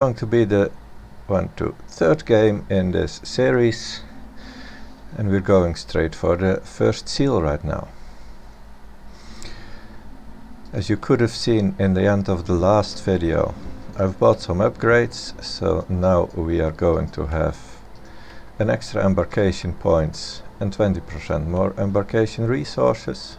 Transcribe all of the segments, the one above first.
Going to be the third game in this series, and we're going straight for the first seal right now. As you could have seen in the end of the last video, I've bought some upgrades, so now we are going to have an extra embarkation points and 20% more embarkation resources.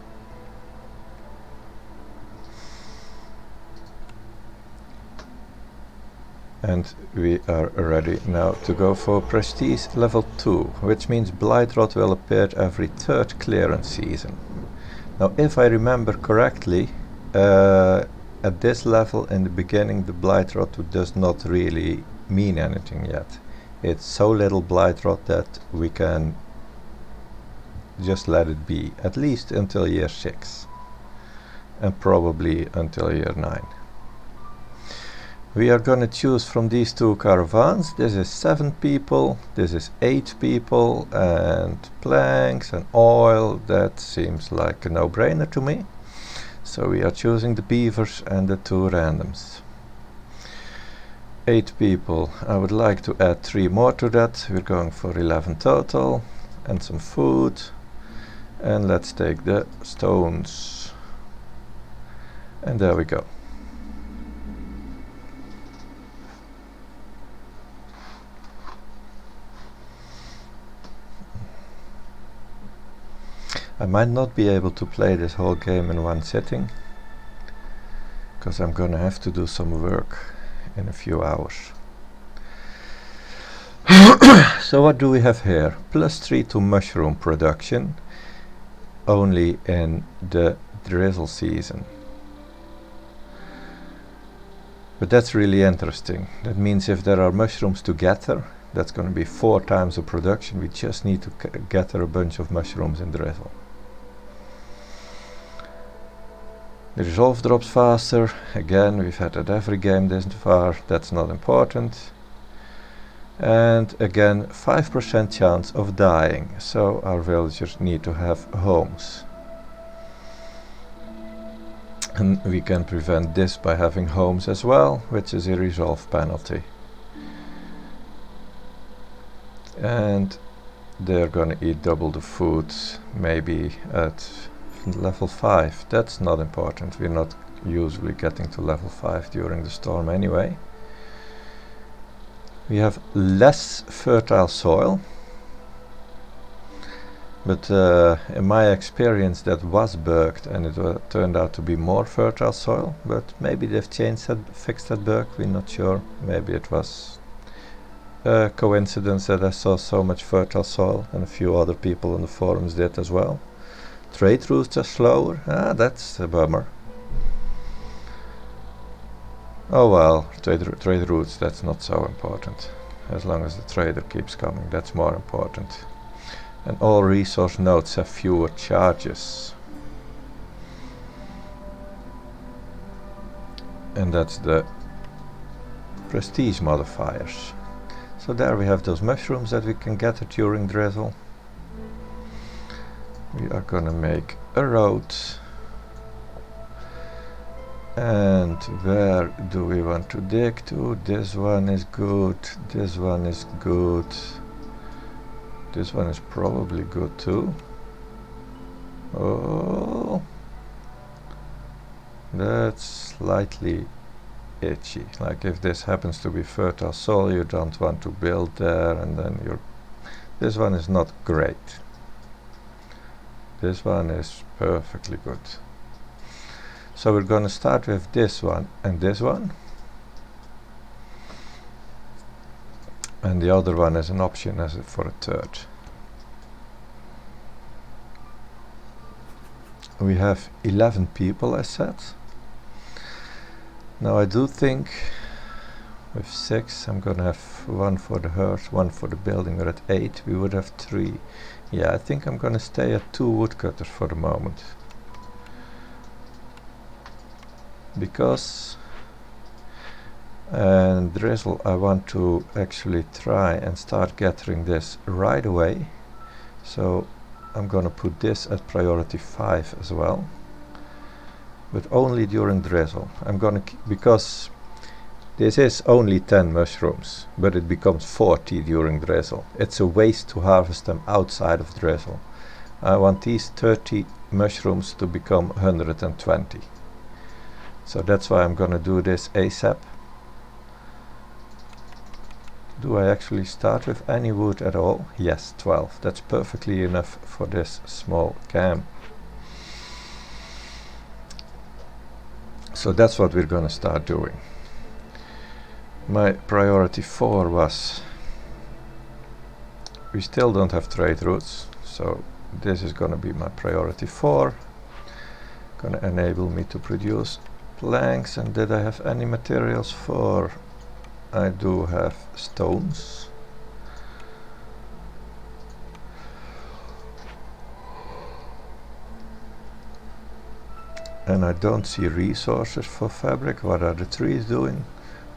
And we are ready now to go for Prestige level 2, which means Blight Rot will appear every third clearance season. Now, if I remember correctly, at this level in the beginning the Blight Rot does not really mean anything yet. It's so little Blight Rot that we can just let it be, at least until year 6 and probably until year 9. We are going to choose from these two caravans. This is 7 people, this is 8 people, and planks and oil. That seems like a no-brainer to me. So we are choosing the beavers and the 2 randoms. 8 people. I would like to add 3 more to that. We're going for 11 total, and some food. And let's take the stones. And there we go. I might not be able to play this whole game in one sitting, because I'm gonna have to do some work in a few hours. So what do we have here? +3 to mushroom production, only in the drizzle season. But that's really interesting. That means if there are mushrooms to gather, that's going to be 4 times the production. We just need to gather a bunch of mushrooms in drizzle. The resolve drops faster. Again, we've had at every game this far. That's not important. And again, 5% chance of dying. So our villagers need to have homes. And we can prevent this by having homes as well, which is a resolve penalty. And they're gonna eat double the food, maybe at level 5. That's not important. We're not usually getting to level 5 during the storm anyway. We have less fertile soil, but in my experience that was bugged, and it turned out to be more fertile soil. But maybe they've changed that, fixed that bug. We're not sure. Maybe it was a coincidence that I saw so much fertile soil, and a few other people on the forums did as well. Trade routes are slower. That's a bummer. Oh well, trade routes, that's not so important. As long as the trader keeps coming, that's more important. And all resource nodes have fewer charges. And that's the prestige modifiers. So there we have those mushrooms that we can gather during drizzle. We are gonna make a road. And where do we want to dig to? This one is good, this one is good, this one is probably good too. Oh, that's slightly itchy. Like if this happens to be fertile soil, you don't want to build there, and then this one is not great. This one is perfectly good. So we're going to start with this one and this one. And the other one is an option as for a third. We have 11 people, as said. Now I do think with 6 I'm going to have 1 for the hearth, 1 for the building. We're at 8, we would have 3. Yeah, I think I'm going to stay at 2 woodcutters for the moment. Because drizzle, I want to actually try and start gathering this right away. So I'm going to put this at priority 5 as well. But only during drizzle. I'm going to, because This is only 10 mushrooms, but it becomes 40 during drizzle. It's a waste to harvest them outside of drizzle. I want these 30 mushrooms to become 120. So that's why I'm gonna do this ASAP. Do I actually start with any wood at all? Yes, 12. That's perfectly enough for this small camp. So that's what we're gonna start doing. My priority 4 was, we still don't have trade routes, so this is gonna be my priority 4. Gonna enable me to produce planks. And did I have any materials for? I do have stones. And I don't see resources for fabric. What are the trees doing?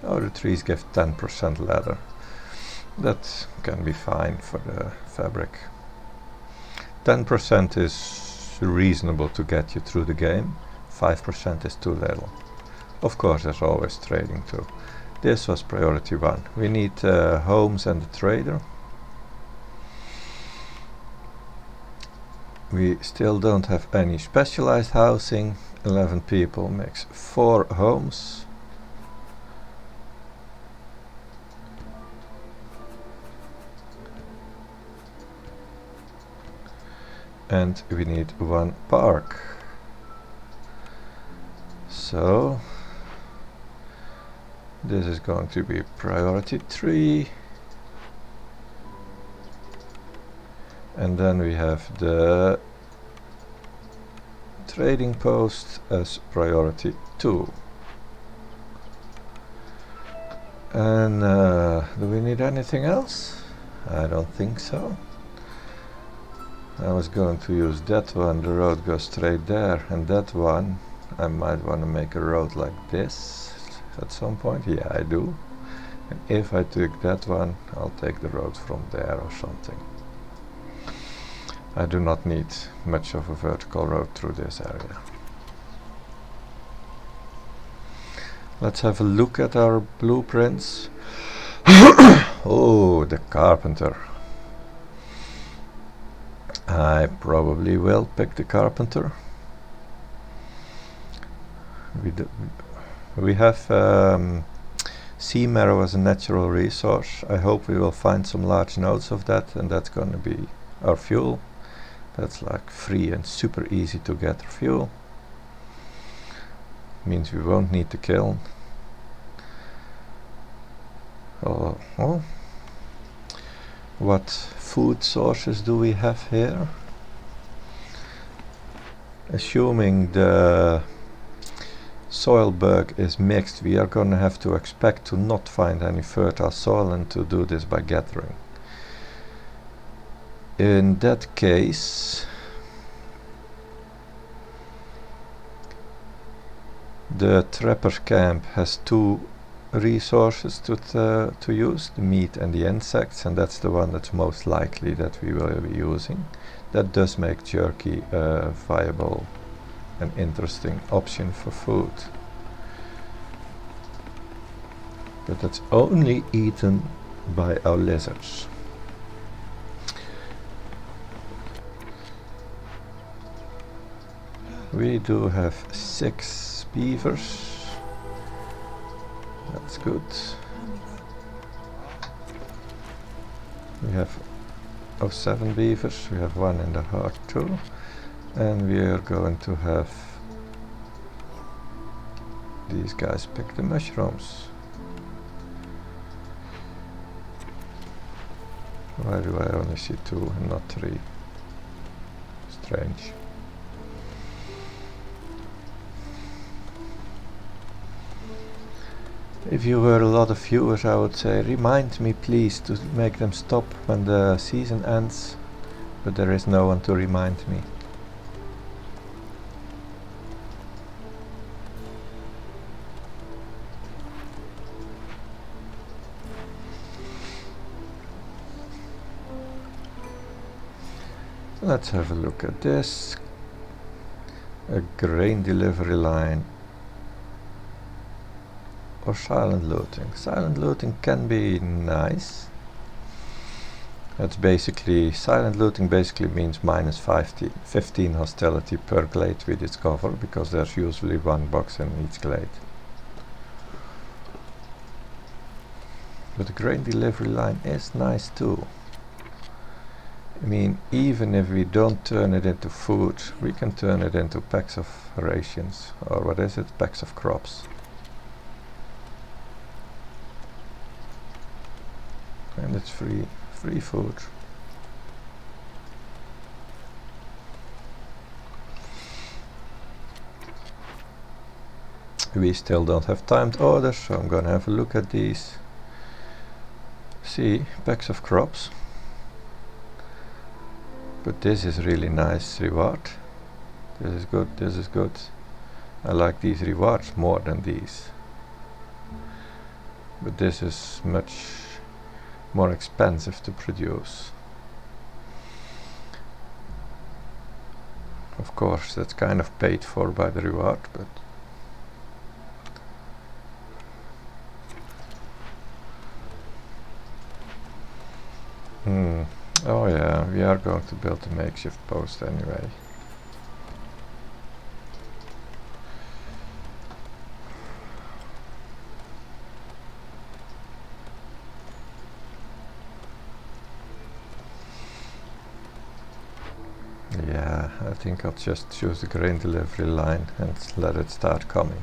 Oh, the trees give 10% leather. That can be fine for the fabric. 10% is reasonable to get you through the game. 5% is too little. Of course, there's always trading too. This was priority 1. We need homes and the trader. We still don't have any specialized housing. 11 people makes 4 homes. And we need 1 park. So this is going to be priority 3. And then we have the trading post as priority 2. And do we need anything else? I don't think so. I was going to use that one, the road goes straight there, and that one I might want to make a road like this at some point. Yeah, I do. And if I take that one, I'll take the road from there or something. I do not need much of a vertical road through this area. Let's have a look at our blueprints. Oh, the carpenter. I probably will pick the carpenter. We have sea marrow as a natural resource. I hope we will find some large nodes of that, and that's going to be our fuel. That's like free and super easy to get fuel. Means we won't need the kiln. Oh. What food sources do we have here? Assuming the soil bug is mixed, we are going to have to expect to not find any fertile soil and to do this by gathering. In that case, the trapper camp has 2 resources to use, the meat and the insects, and that's the one that's most likely that we will be using. That does make jerky a viable and interesting option for food. But that's only eaten by our lizards. We do have 6 beavers. That's good. We have 7 beavers. We have 1 in the heart too. And we are going to have these guys pick the mushrooms. Why do I only see 2 and not 3? Strange. If you were a lot of viewers, I would say remind me please to make them stop when the season ends, but there is no one to remind me. Let's have a look at this. A grain delivery line or silent looting? Silent looting can be nice. That's basically, silent looting basically means minus 15 hostility per glade we discover, because there's usually one box in each glade. But the grain delivery line is nice too. I mean, even if we don't turn it into food, we can turn it into packs of rations, or what is it, packs of crops. And it's free food. We still don't have timed orders, so I'm gonna have a look at these. See, packs of crops. But this is really nice reward. This is good, this is good. I like these rewards more than these. But this is much more expensive to produce. Of course, that's kind of paid for by the reward, but oh yeah, we are going to build a makeshift post anyway. Yeah, I think I'll just choose the grain delivery line and let it start coming.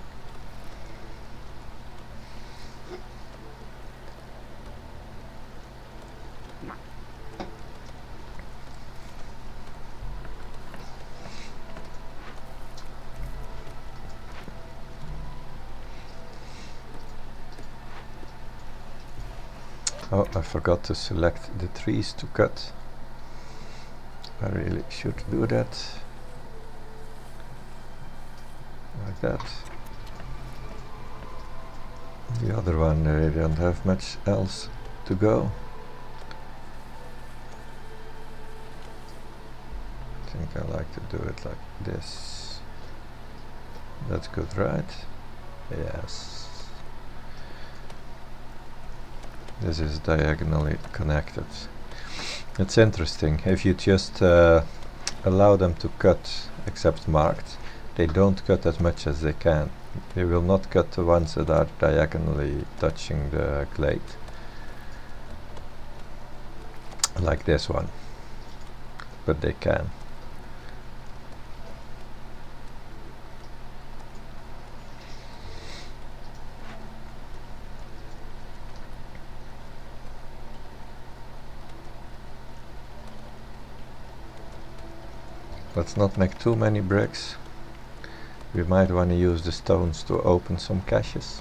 Oh, I forgot to select the trees to cut. I really should do that. Like that. The other one, I don't have much else to go. I think I like to do it like this. That's good, right? Yes. This is diagonally connected. It's interesting, if you just allow them to cut except marked, they don't cut as much as they can. They will not cut the ones that are diagonally touching the glade. Like this one. But they can. Let's not make too many bricks. We might want to use the stones to open some caches.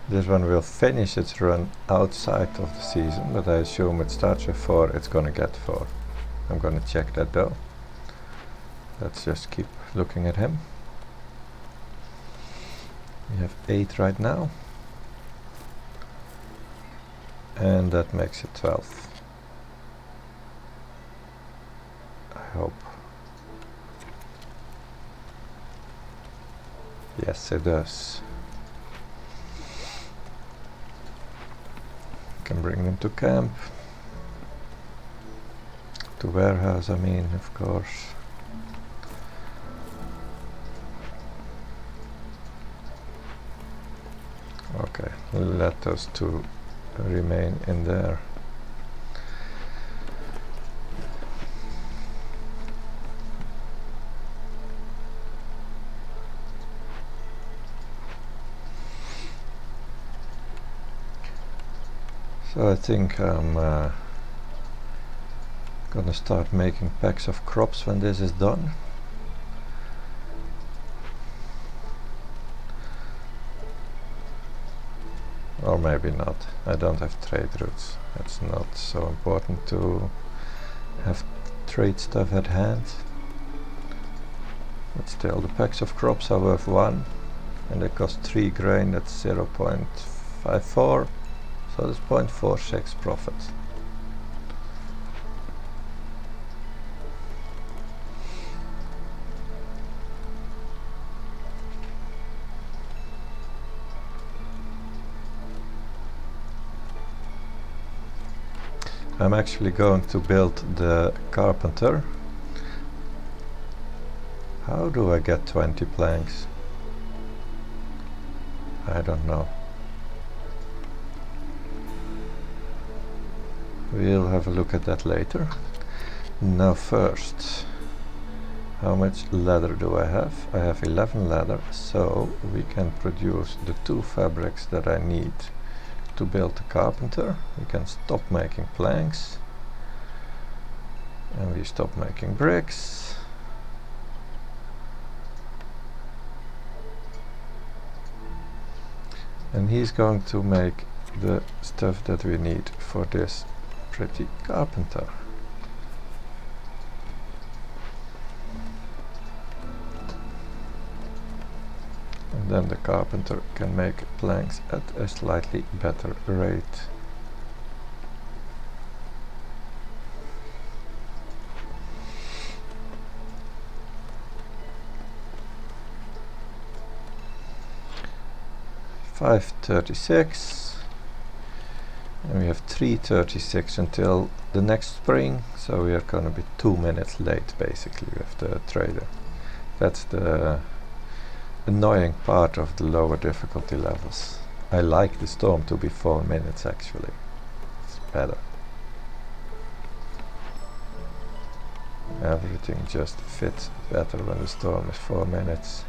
This one will finish its run outside of the season, but I assume it starts with 4, it's gonna get 4. I'm gonna check that though. Let's just keep looking at him. We have 8 right now. And that makes it 12. I hope. Yes, it does. Can bring them to camp. To warehouse, I mean, of course. Okay, let those 2 remain in there. So I think I'm Gonna start making packs of crops when this is done. Or maybe not. I don't have trade routes. It's not so important to have trade stuff at hand. But still, the packs of crops are worth 1, and they cost 3 grain, that's 0.54, so that's 0.46 profit. I'm actually going to build the carpenter. How do I get 20 planks? I don't know. We'll have a look at that later. Now first, how much leather do I have? I have 11 leather, so we can produce the 2 fabrics that I need to build the carpenter. We can stop making planks, and we stop making bricks. And he's going to make the stuff that we need for this pretty carpenter. And then the carpenter can make planks at a slightly better rate. $5.36, and we have $3.36 until the next spring, so we are going to be 2 minutes late basically with the trader. That's the annoying part of the lower difficulty levels. I like the storm to be 4 minutes actually. It's better. Everything just fits better when the storm is 4 minutes.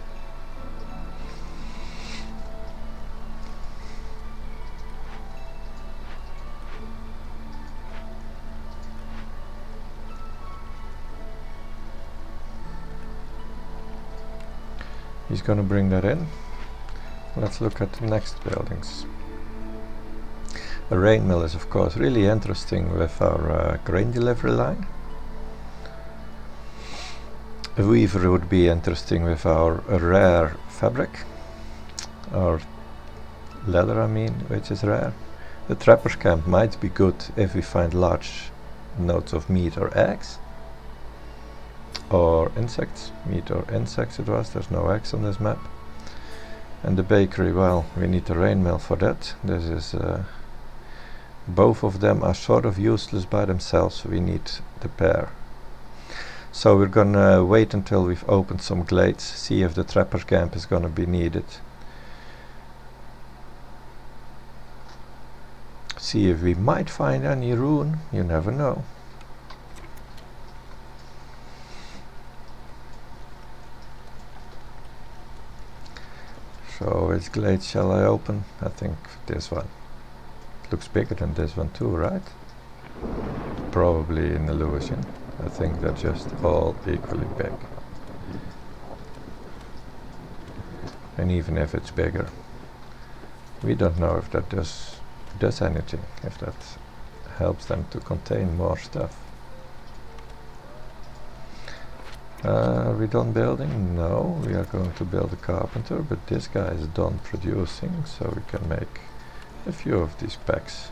He's going to bring that in. Let's look at the next buildings. A rain mill is of course really interesting with our grain delivery line. A weaver would be interesting with our rare fabric, or leather I mean, which is rare. The trapper's camp might be good if we find large nodes of meat or eggs. Or insects, meat or insects it was, there's no eggs on this map. And the bakery, well, we need a rain mill for that. This is, both of them are sort of useless by themselves, so we need the pair. So we're gonna wait until we've opened some glades, see if the trapper's camp is gonna be needed. See if we might find any ruin, you never know. So which glade shall I open? I think this one. It looks bigger than this one too, right? Probably an illusion. I think they're just all equally big. And even if it's bigger, we don't know if that does anything, if that helps them to contain more stuff. Are we done building? No, we are going to build a carpenter, but this guy is done producing, so we can make a few of these packs.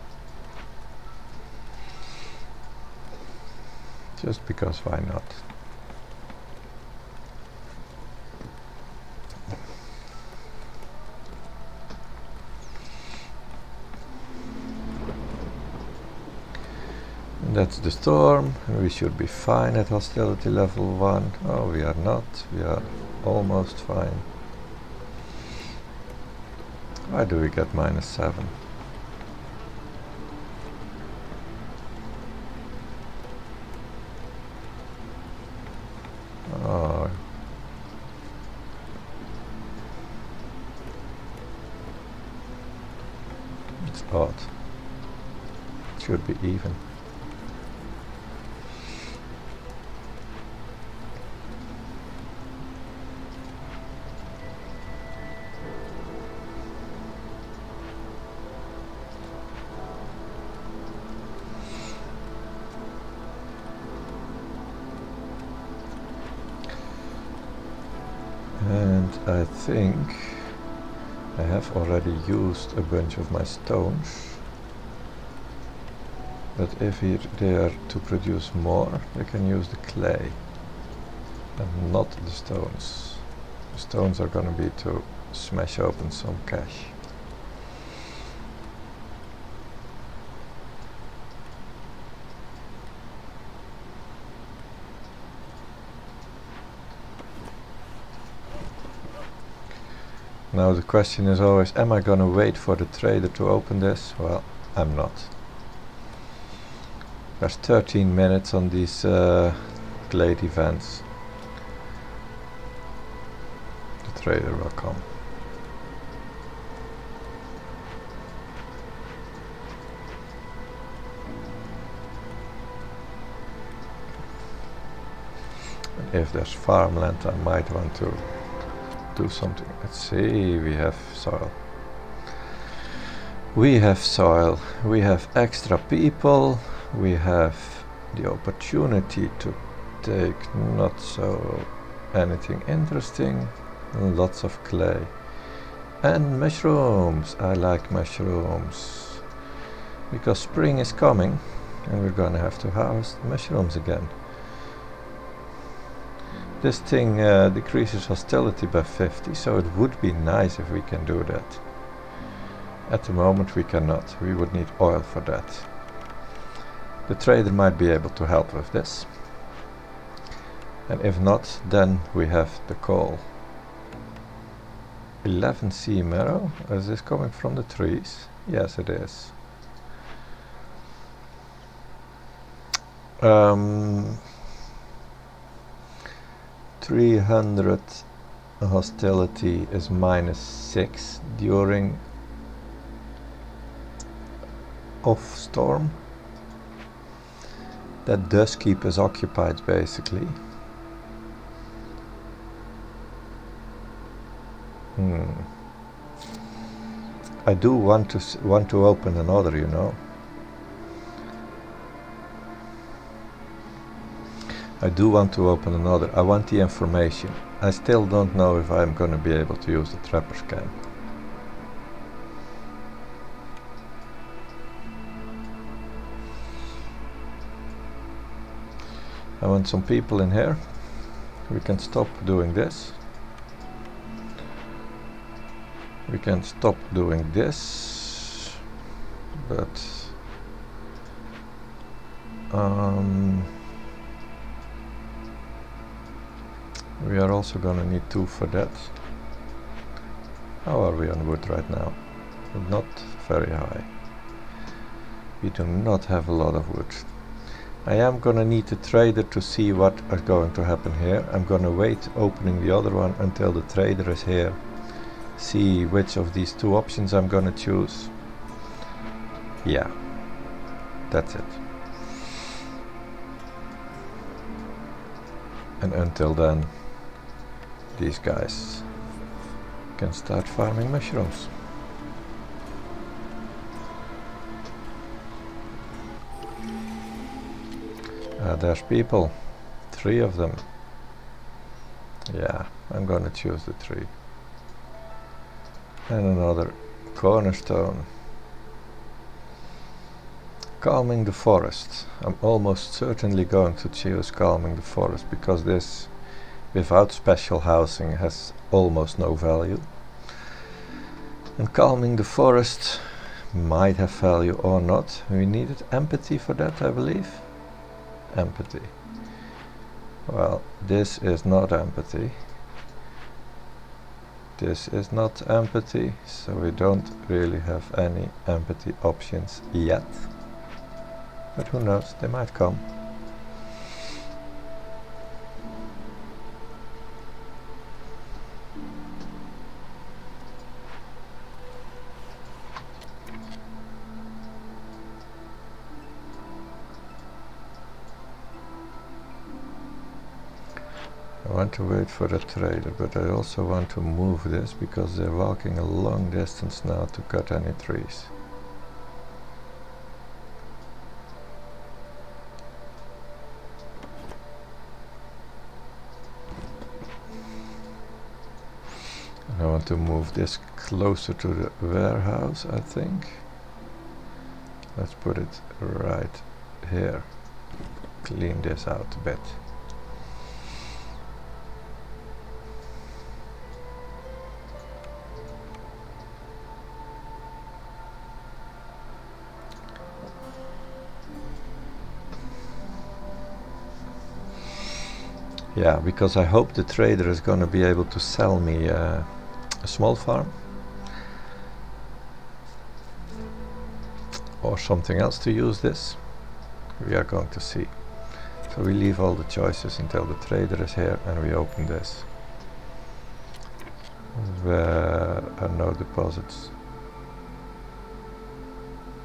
Just because why not? That's the storm. We should be fine at hostility level 1. Oh, we are not. We are almost fine. Why do we get -7? Oh. It's odd. It should be even. And I think I have already used a bunch of my stones. But if they are to produce more, they can use the clay and not the stones. The stones are gonna be to smash open some cache. Now the question is always, am I gonna wait for the trader to open this? Well, I'm not. There's 13 minutes on these glade events. The trader will come. And if there's farmland, I might want to do something. Let's see, we have soil. We have soil. We have extra people. We have the opportunity to take not so anything interesting. Lots of clay. And mushrooms. I like mushrooms. Because spring is coming and we're gonna have to harvest mushrooms again. This thing decreases hostility by 50, so it would be nice if we can do that. At the moment we cannot. We would need oil for that. The trader might be able to help with this. And if not, then we have the coal. 11 sea marrow. Is this coming from the trees? Yes, it is. 300 hostility is -6 during off storm. That does keep us occupied basically. I do want to open another, you know. I do want to open another. I want the information. I still don't know if I'm going to be able to use the trapper scan. I want some people in here. We can stop doing this. We can stop doing this. But we are also gonna need 2 for that. How are we on wood right now? Not very high. We do not have a lot of wood. I am gonna need the trader to see what is going to happen here. I'm gonna wait opening the other one until the trader is here. See which of these 2 options I'm gonna choose. Yeah, that's it. And until then, these guys can start farming mushrooms. There's people, 3 of them. Yeah, I'm gonna choose the 3. And another cornerstone. Calming the forest. I'm almost certainly going to choose calming the forest because this without special housing has almost no value. And calming the forest might have value or not. We needed empathy for that, I believe. Empathy. Well, this is not empathy. This is not empathy, so we don't really have any empathy options yet. But who knows, they might come. I want to wait for the trader, but I also want to move this because they're walking a long distance now to cut any trees. I want to move this closer to the warehouse, I think. Let's put it right here. Clean this out a bit. Yeah, because I hope the trader is going to be able to sell me a small farm or something else to use this. We are going to see. So we leave all the choices until the trader is here and we open this. Where are no deposits?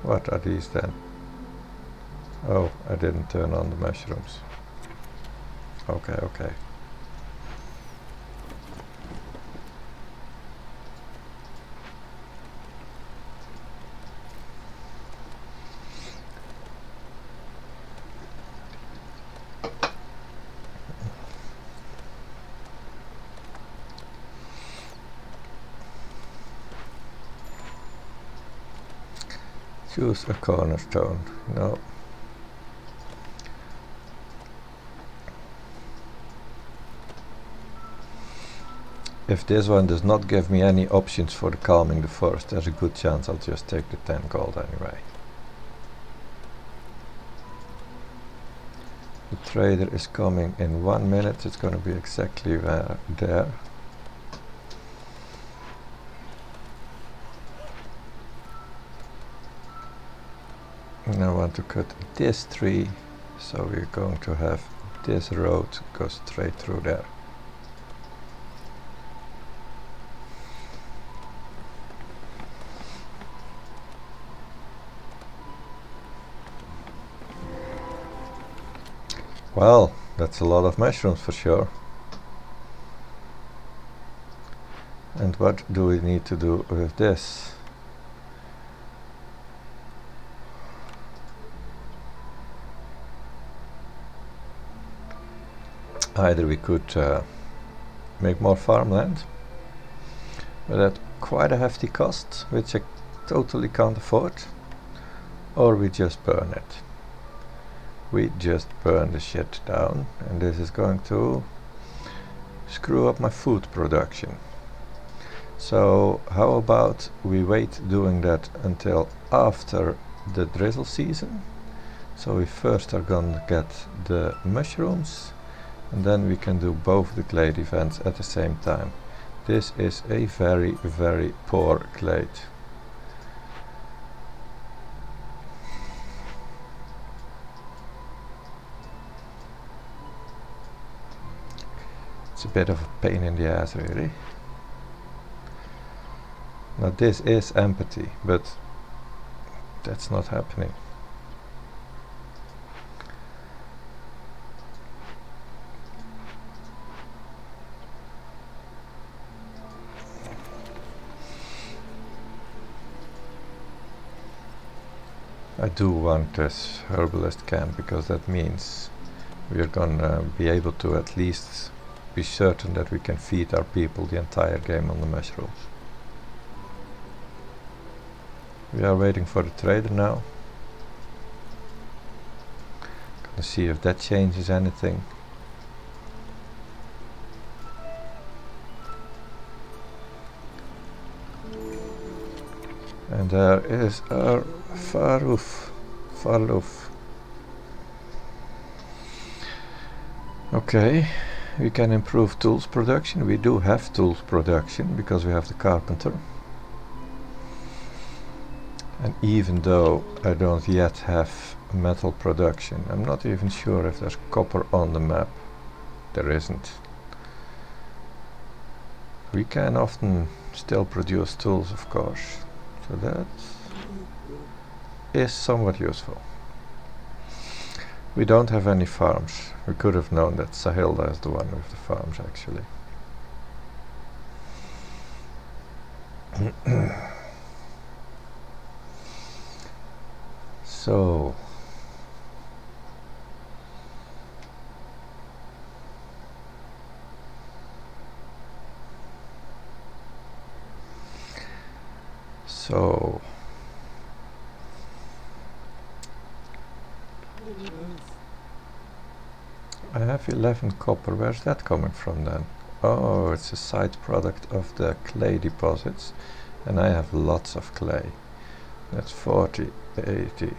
What are these then? Oh, I didn't turn on the mushrooms. Okay, okay. Choose a cornerstone. No. If this one does not give me any options for the calming the forest, there's a good chance I'll just take the 10 gold anyway. The trader is coming in 1 minute. It's going to be exactly there. And I want to cut this tree, so we're going to have this road go straight through there. Well, that's a lot of mushrooms for sure. And what do we need to do with this? Either we could make more farmland, but at quite a hefty cost, which I totally can't afford, or we just burn it. We just burn the shit down, and this is going to screw up my food production. So how about we wait doing that until after the drizzle season? So we first are gonna get the mushrooms, and then we can do both the glade events at the same time. This is a very, very poor glade. It's a bit of a pain in the ass, really. Now this is empathy, but that's not happening. I do want this herbalist camp because that means we're gonna be able to at least be certain that we can feed our people the entire game on the mushrooms. We are waiting for the trader now. Gonna see if that changes anything. And there is our Farloof. Okay, we can improve tools production. We do have tools production because we have the carpenter. And even though I don't yet have metal production, I'm not even sure if there's copper on the map. There isn't. We can often still produce tools, of course, so that is somewhat useful. We don't have any farms. We could have known that Sahilda is the one with the farms, actually. So So I have 11 copper. Where's that coming from then? Oh, it's a side product of the clay deposits, and I have lots of clay. That's 40, 80,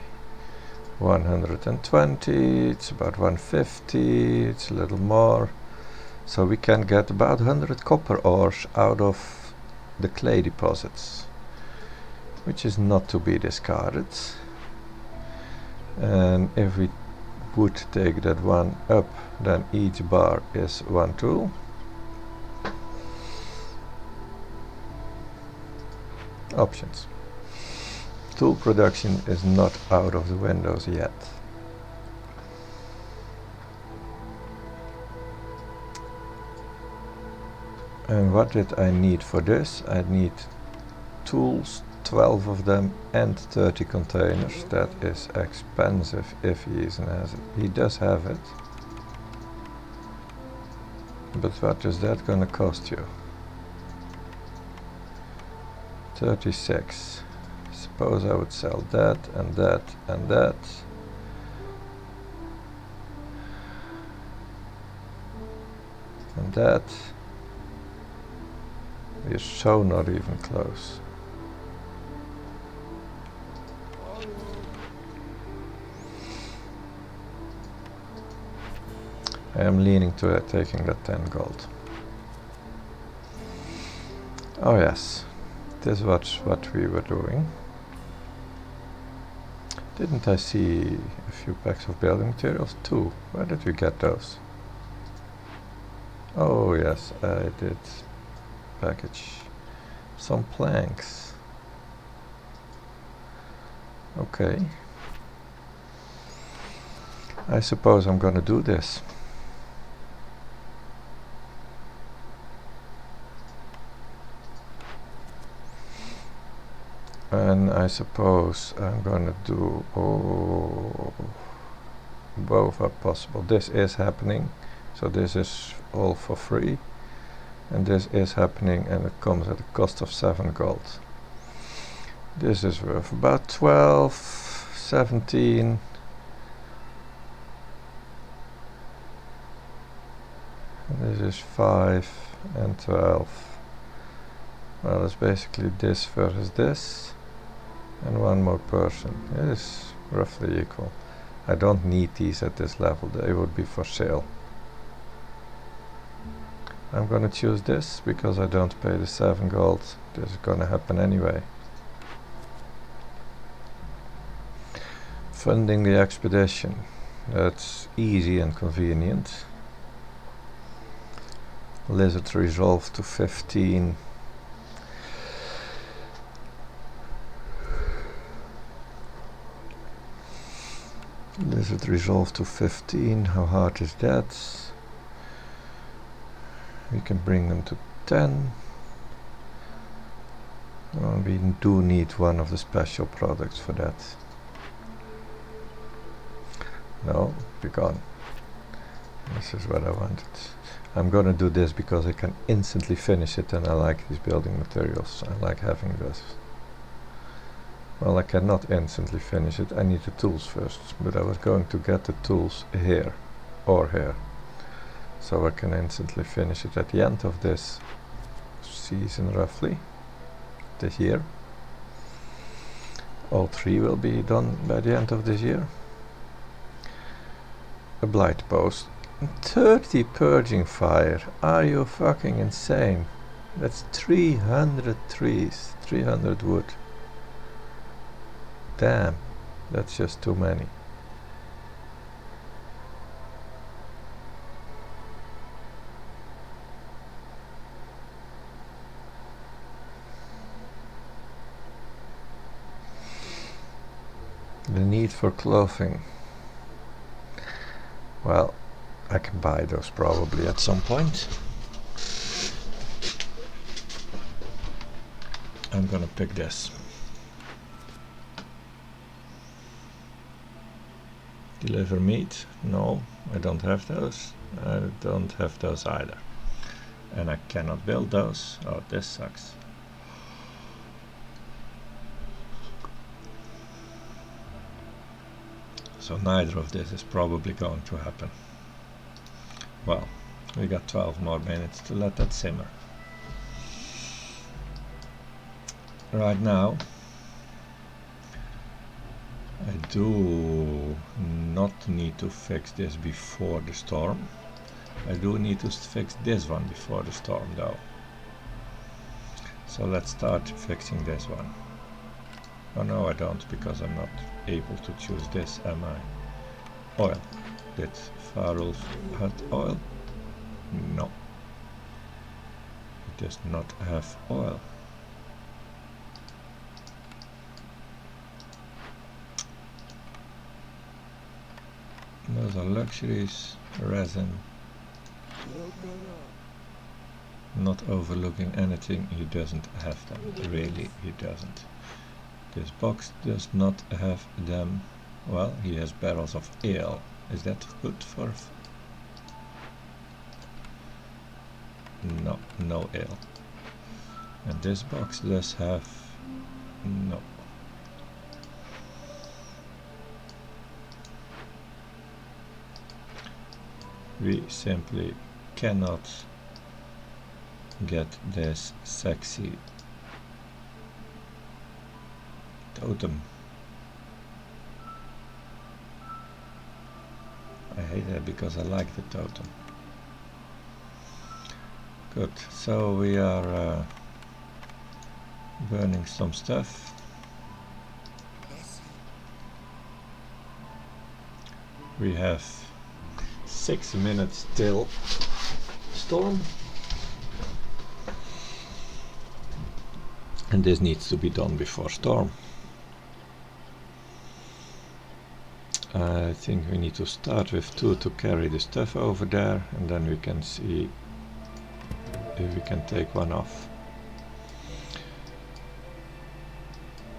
120, it's about 150, it's a little more. So we can get about 100 copper ores out of the clay deposits, which is not to be discarded. And if we would take that one up, then each bar is one tool. Options. Tool production is not out of the windows yet. And what did I need for this? I need tools, 12 of them, and 30 containers. That is expensive if he even has it. He does have it. But what is that gonna cost you? 36. Suppose I would sell that and that and that. And that. We're so not even close. I am leaning to taking that 10 gold. Oh yes, this was what we were doing. Didn't I see a few packs of building materials? 2. Where did we get those? Oh yes, I did package some planks. Okay. I suppose I'm gonna do this. And I suppose I'm gonna do both are possible. This is happening, so this is all for free, and this is happening, and it comes at a cost of 7 gold. This is worth about 12, 17. And this is 5 and 12. Well, it's basically this versus this, and one more person. It is roughly equal. I don't need these at this level, they would be for sale. I'm gonna choose this because I don't pay the 7 gold. This is gonna happen anyway. Funding the expedition. That's easy and convenient. Lizard resolve to 15. Lizard resolve to 15. How hard is that? We can bring them to 10. Well, we do need one of the special products for that. No, be gone. This is what I wanted. I'm gonna do this because I can instantly finish it, and I like these building materials. I like having this. Well, I cannot instantly finish it. I need the tools first, but I was going to get the tools here or here, so I can instantly finish it at the end of this season, roughly this year. All 3 will be done by the end of this year. A blight post. 30 purging fire. Are you fucking insane? That's 300 trees, 300 wood. Damn, that's just too many. The need for clothing. Well, I can buy those probably at some point. I'm gonna pick this. Deliver meat? No, I don't have those. I don't have those either. And I cannot build those. Oh, this sucks. So neither of this is probably going to happen. Well, we got 12 more minutes to let that simmer. Right now, I do not need to fix this before the storm. I do need to fix this one before the storm though. So let's start fixing this one. Oh no, I don't, because I'm not able to choose this, am I? Oil. Did Farulf have oil? No. It does not have oil. Those are luxuries, resin. Not overlooking anything, he doesn't have them. Really, he doesn't. This box does not have them. Well, he has barrels of ale. Is that good for... No, no ale. And this box does have... No. We simply cannot get this sexy totem. I hate that because I like the totem. Good, so we are burning some stuff. We have 6 minutes till storm. And this needs to be done before storm. I think we need to start with 2 to carry the stuff over there, and then we can see if we can take one off.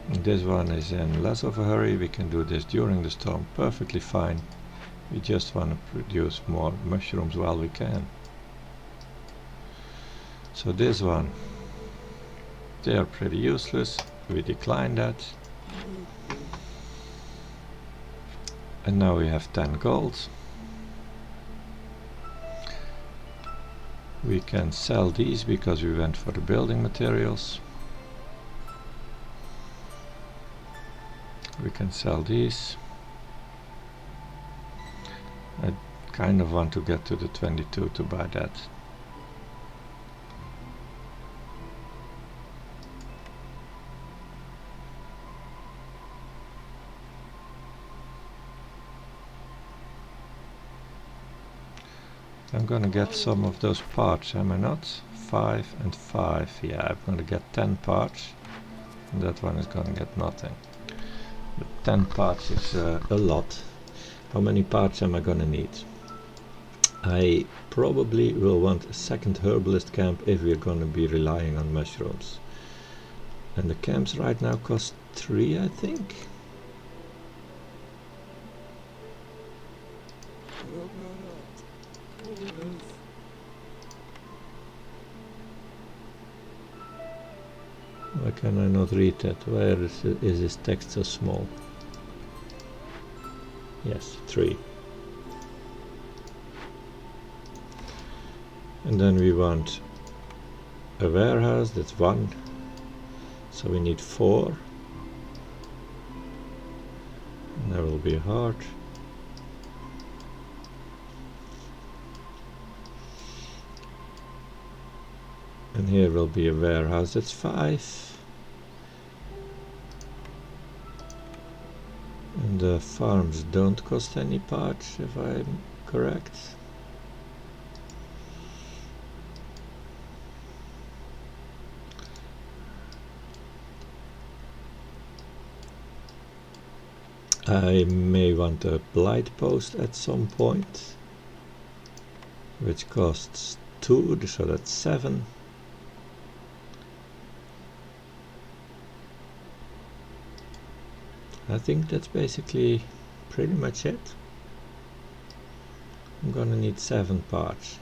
And this one is in less of a hurry. We can do this during the storm perfectly fine. We just want to produce more mushrooms while we can. So this one, they are pretty useless. We decline that. And now we have 10 gold. We can sell these because we went for the building materials. We can sell these. I kind of want to get to the 22 to buy that. I'm gonna get some of those parts, am I not? 5 and 5, yeah, I'm gonna get 10 parts. And that one is gonna get nothing. But 10 parts is a lot. How many parts am I gonna need? I probably will want a second herbalist camp if we're gonna be relying on mushrooms. And the camps right now cost 3, I think. Why can I not read that? Where is this text so small? Yes, 3. And then we want a warehouse, that's 1. So we need 4. And there will be a heart. And here will be a warehouse, that's 5. And the farms don't cost any parts, if I'm correct. I may want a blight post at some point, which costs 2, so that's 7. I think that's basically pretty much it. I'm gonna need 7 parts.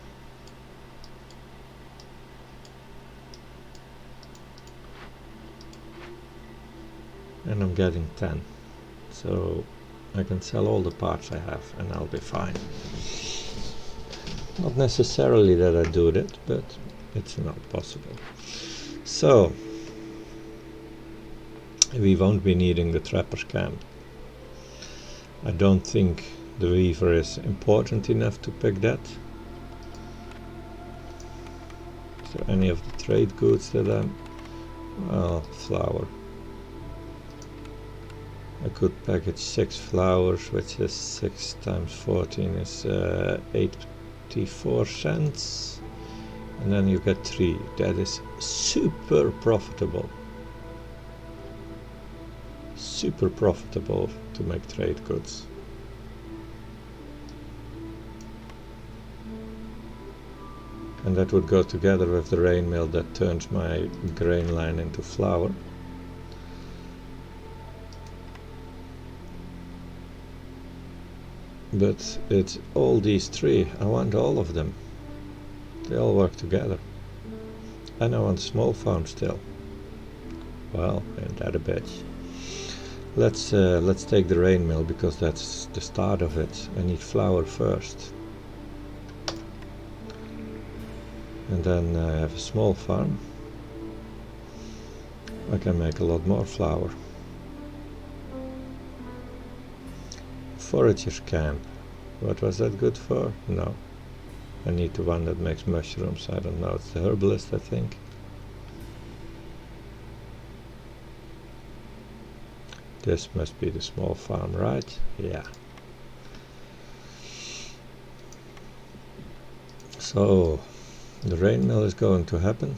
And I'm getting 10. So I can sell all the parts I have and I'll be fine. Not necessarily that I do that, but it's not possible. So we won't be needing the trapper's camp. I don't think the weaver is important enough to pick that. Is there any of the trade goods that I'm... well, flour. I could package 6 flowers, which is 6 times 14 is 84 cents. And then you get 3. That is super profitable. Super profitable to make trade goods. And that would go together with the rain mill that turns my grain line into flour. But it's all these 3. I want all of them. They all work together. And I want small farm still. Well, ain't that a bitch. Let's take the rain mill because that's the start of it. I need flour first. And then I have a small farm. I can make a lot more flour. Forager's camp. What was that good for? No. I need the one that makes mushrooms. I don't know. It's the herbalist, I think. This must be the small farm, right? Yeah. So the rain mill is going to happen.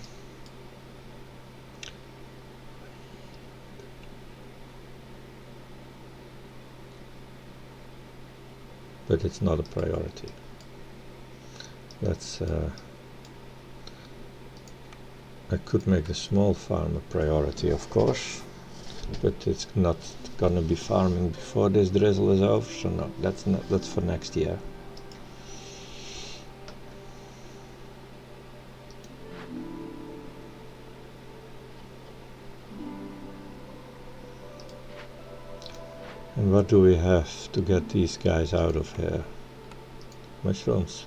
But it's not a priority. Let's I could make the small farm a priority, of course, but it's not gonna be farming before this drizzle is over, so no, that's for next year. And what do we have to get these guys out of here? Mushrooms.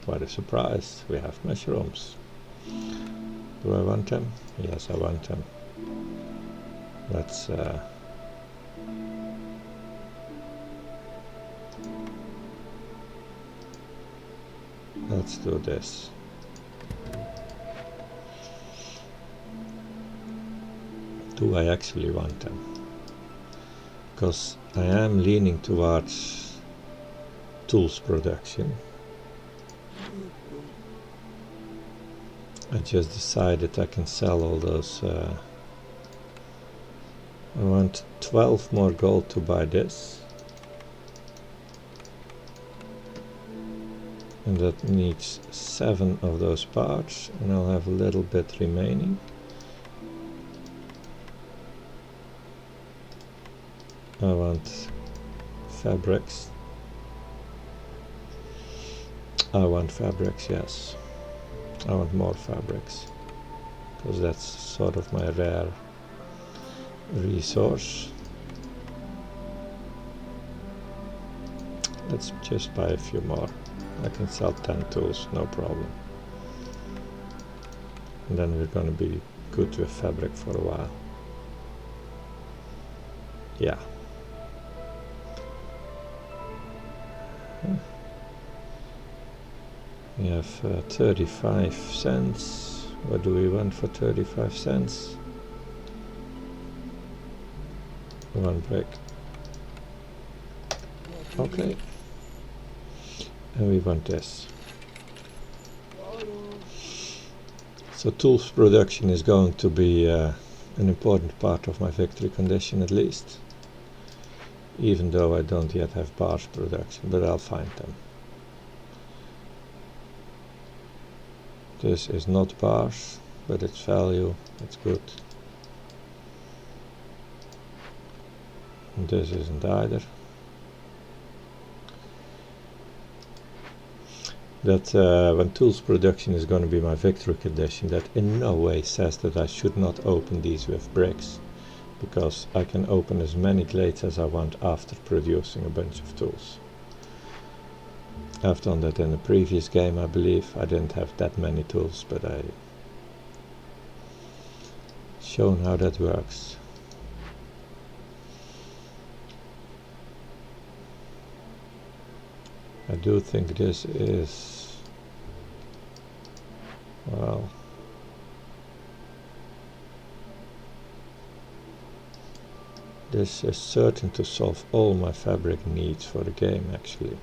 What a surprise, we have mushrooms. Do I want them? Yes, I want them. Let's do this. Do I actually want them? Because I am leaning towards tools production. I just decided I can sell all those. I want 12 more gold to buy this. And that needs 7 of those parts, and I'll have a little bit remaining. I want fabrics. I want fabrics, yes. I want more fabrics, because that's sort of my rare resource. Let's just buy a few more. I can sell 10 tools, no problem. And then we're gonna be good with fabric for a while. Yeah. We have 35 cents. What do we want for 35 cents? 1 brick. Okay. And we want this. So tools production is going to be an important part of my victory condition, at least. Even though I don't yet have bars production, but I'll find them. This is not bars, but it's value, it's good. And this isn't either. That when tools production is going to be my victory condition, that in no way says that I should not open these with bricks. because I can open as many glades as I want after producing a bunch of tools. I've done that in the previous game, I believe. I didn't have that many tools, but I shown how that works. I do think this is, well, this is certain to solve all my fabric needs for the game actually,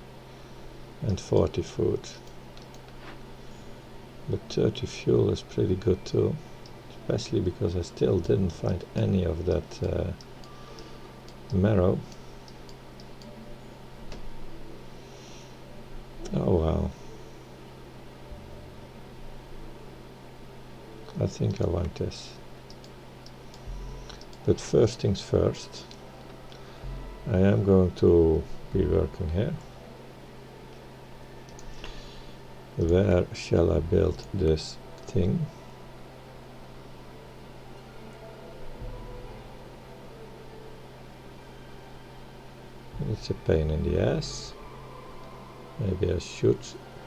and 40 food. But 30 fuel is pretty good too, especially because I still didn't find any of that marrow. Oh wow. I think I want this. But first things first, I am going to be working here. Where shall I build this thing? It's a pain in the ass. Maybe I should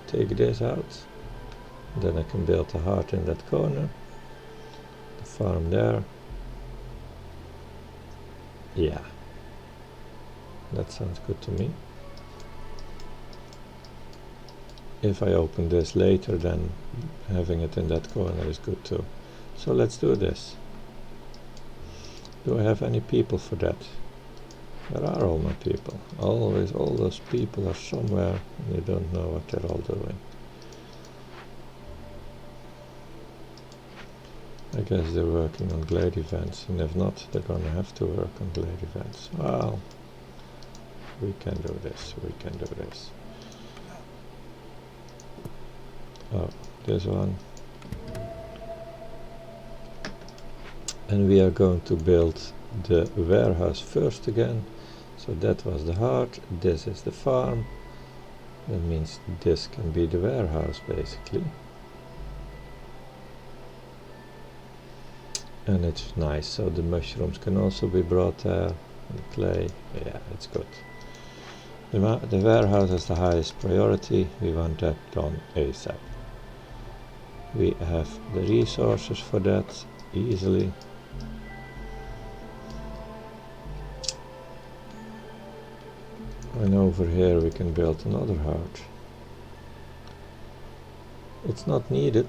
take this out. Then I can build a heart in that corner. The farm there. Yeah. That sounds good to me. If I open this later, then having it in that corner is good too. So let's do this. Do I have any people for that? Where are all my people? Always all those people are somewhere and you don't know what they're all doing. I guess they're working on glade events, and if not, they're gonna have to work on glade events. Well, we can do this, we can do this. Oh, this one. And we are going to build the warehouse first again. So that was the heart, this is the farm. That means this can be the warehouse basically. And it's nice, so the mushrooms can also be brought there. The clay, yeah, it's good. The warehouse is the highest priority. We want that done ASAP. We have the resources for that easily. And over here we can build another heart. It's not needed,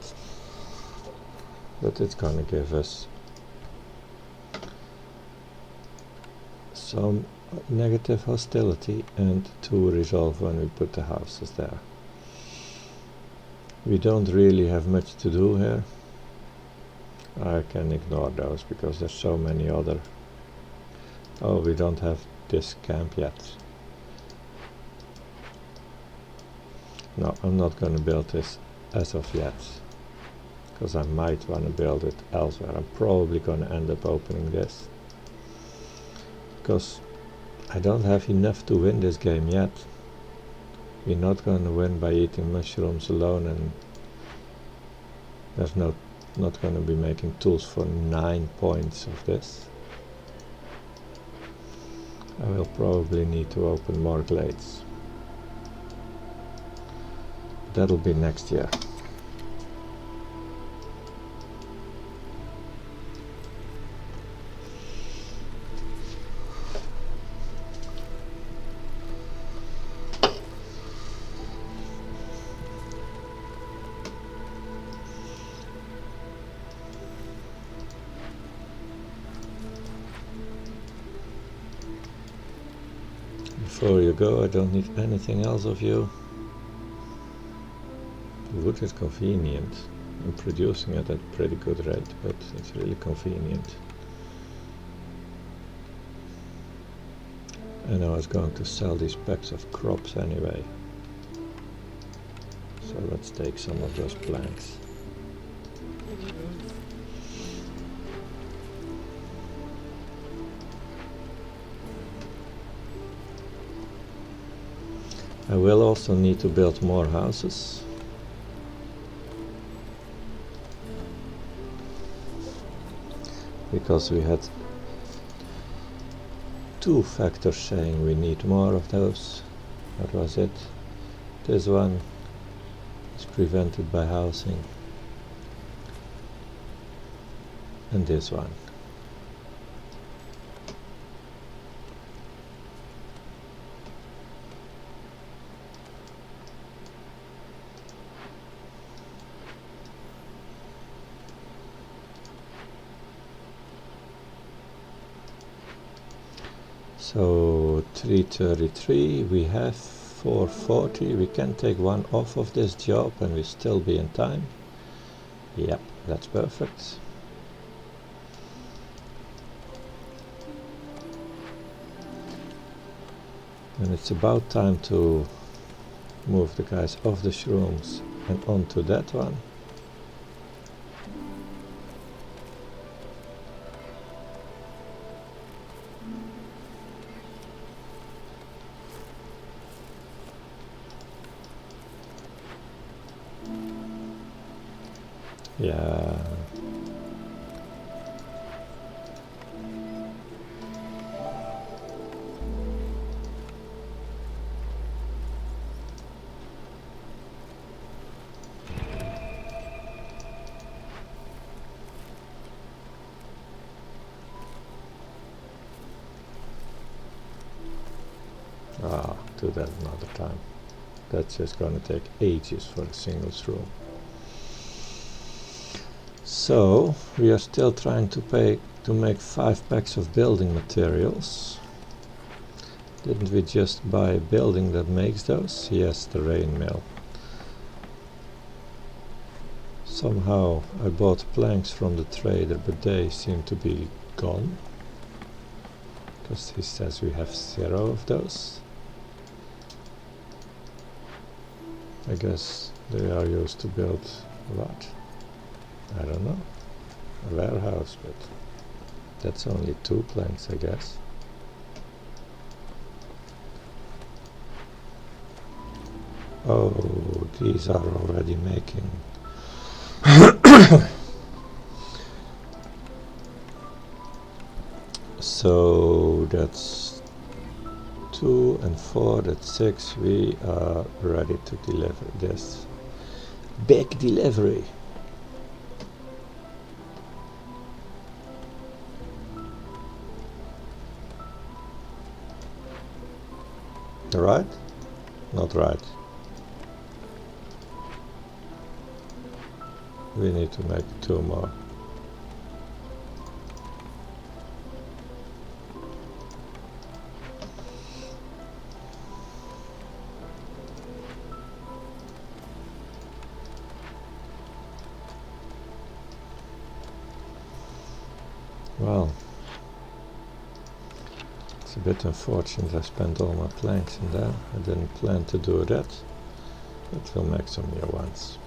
but it's gonna give us some negative hostility and to resolve when we put the houses there. We don't really have much to do here. I can ignore those because there's so many other. Oh, we don't have this camp yet. No, I'm not going to build this as of yet, because I might want to build it elsewhere. I'm probably going to end up opening this, because I don't have enough to win this game yet. We're not going to win by eating mushrooms alone, and there's not going to be making tools for 9 points of this. I will probably need to open more glades. That'll be next year. Before you go, I don't need anything else of you. Wood is convenient. I'm producing it at a pretty good rate, but it's really convenient. And I was going to sell these packs of crops anyway. So let's take some of those planks. I will also need to build more houses. Because we had two factors saying we need more of those. What was it? This one is prevented by housing, and this one. So 333, we have 440, we can take one off of this job and we still be in time. Yep, that's perfect. And it's about time to move the guys off the shrooms and onto that one. Yeah. Do that another time. That's just gonna take ages for a single room. So we are still trying to make 5 packs of building materials. Didn't we just buy a building that makes those? Yes, the rain mill. Somehow I bought planks from the trader, but they seem to be gone, because he says we have 0 of those. I guess they are used to build what? I don't know. A warehouse, but that's only 2 planks, I guess. Oh, these are already making. So that's 2 and 4, that's 6. We are ready to deliver this. Big delivery. Right? Not right. We need to make 2 more. Well, it's a bit unfortunate I spent all my planks in there. I didn't plan to do that, but we'll make some new ones.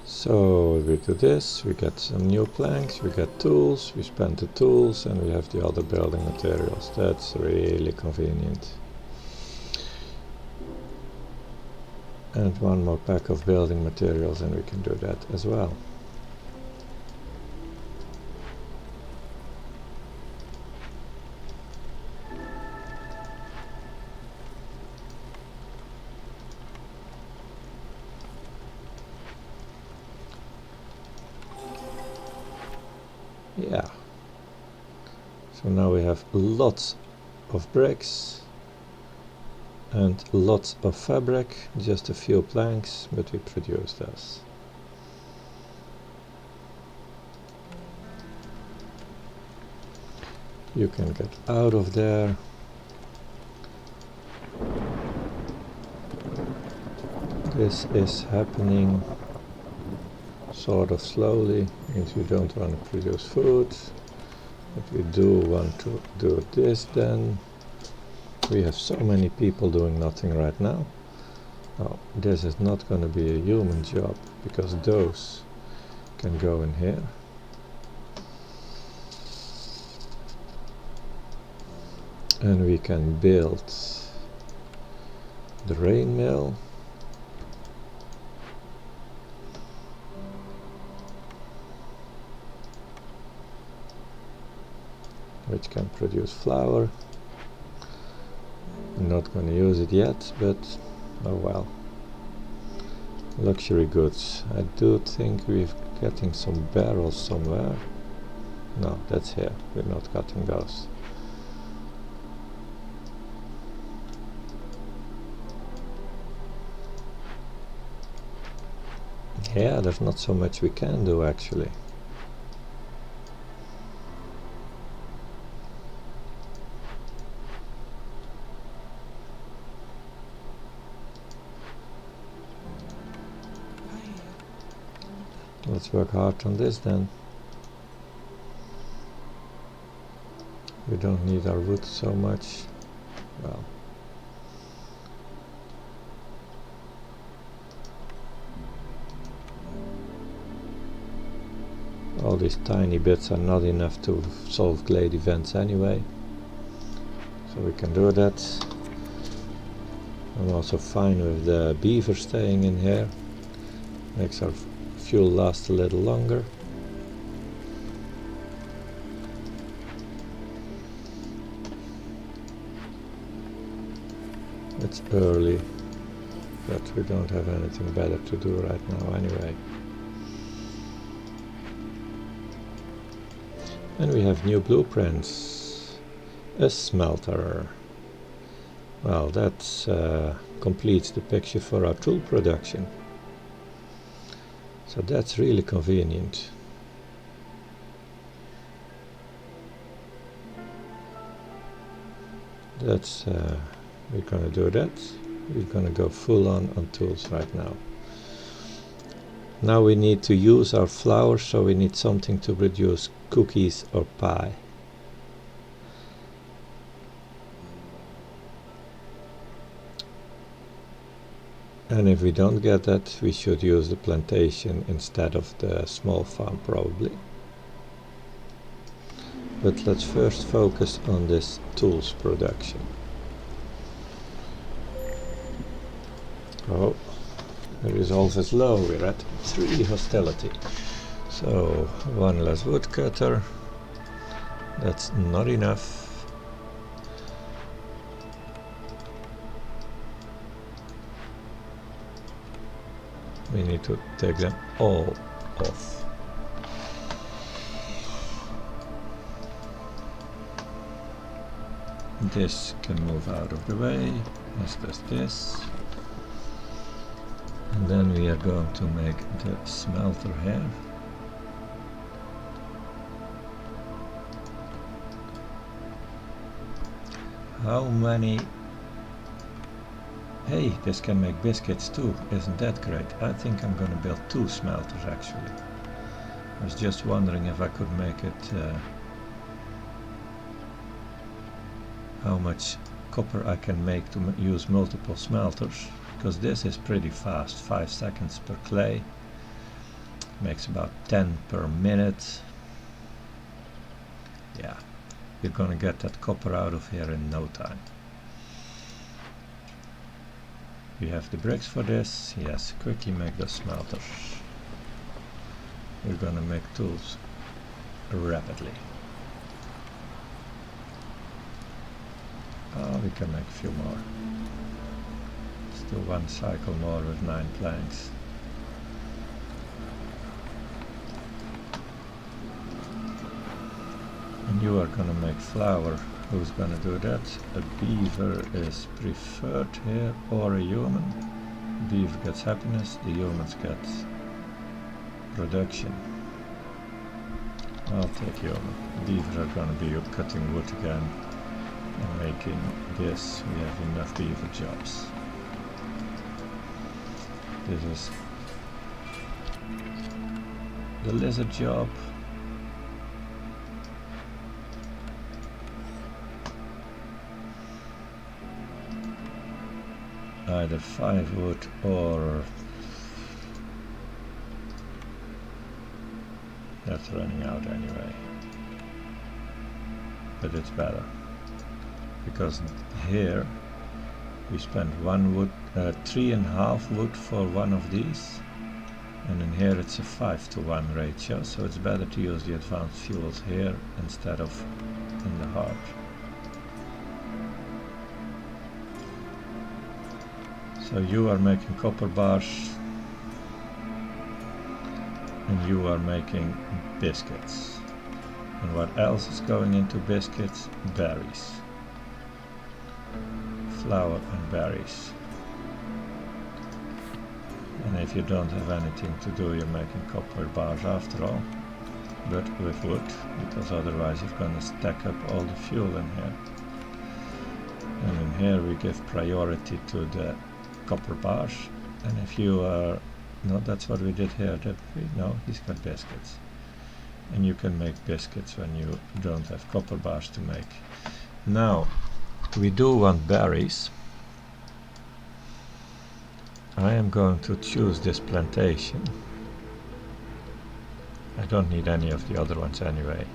So we do this, we get some new planks, we get tools, we spend the tools, and we have the other building materials. That's really convenient. And 1 more pack of building materials and we can do that as well. Yeah. So now we have lots of bricks and lots of fabric, just a few planks, but we produce those. You can get out of there. This is happening sort of slowly, means we don't want to produce food, but we do want to do this then. We have so many people doing nothing right now. Oh, this is not going to be a human job, because those can go in here. And we can build the rain mill. Which can produce flour. I'm not going to use it yet, but oh well. Luxury goods. I do think we're getting some barrels somewhere. No, that's here. We're not cutting those. Yeah, there's not so much we can do actually. Let's work hard on this then. We don't need our wood so much. Well, all these tiny bits are not enough to solve glade events anyway, so we can do that. I'm also fine with the beaver staying in here. Makes our fuel last a little longer. It's early, but we don't have anything better to do right now anyway. And we have new blueprints. A smelter. Well, that completes the picture for our tool production. So that's really convenient. That's we're gonna do that. We're gonna go full on tools right now. Now we need to use our flour, so we need something to produce cookies or pie. And if we don't get that, we should use the plantation instead of the small farm probably. But let's first focus on this tools production. Oh, the resolve is low, we're at 3 hostility. So, 1 less woodcutter, that's not enough. We need to take them all off. This can move out of the way, as does this. And then we are going to make the smelter here. How many? Hey, this can make biscuits too, isn't that great? I think I'm going to build 2 smelters actually. I was just wondering if I could make it how much copper I can make to use multiple smelters, because this is pretty fast, 5 seconds per clay, makes about 10 per minute. Yeah, you're gonna get that copper out of here in no time. We have the bricks for this. Yes, quickly make the smelters. We're gonna make tools rapidly. Oh, we can make a few more. Still 1 cycle more with 9 planks. And you are gonna make flour. Who's gonna do that? A beaver is preferred here, or a human. Beaver gets happiness, the humans get production. I'll take you over. Beavers are gonna be cutting wood again and making this. We have enough beaver jobs. This is the lizard job. Either 5 wood or that's running out anyway. But it's better because here we spend 1 wood, 3.5 wood for one of these, and in here it's a 5:1 ratio, so it's better to use the advanced fuels here instead of in the heart. So you are making copper bars and you are making biscuits. And what else is going into biscuits? Berries. Flour and berries. And if you don't have anything to do, you're making copper bars after all, but with wood, because otherwise you're going to stack up all the fuel in here. And in here we give priority to the copper bars, and if you are, no, that's what we did here, did we? No, he's got biscuits. And you can make biscuits when you don't have copper bars to make. Now, we do want berries. I am going to choose this plantation. I don't need any of the other ones anyway.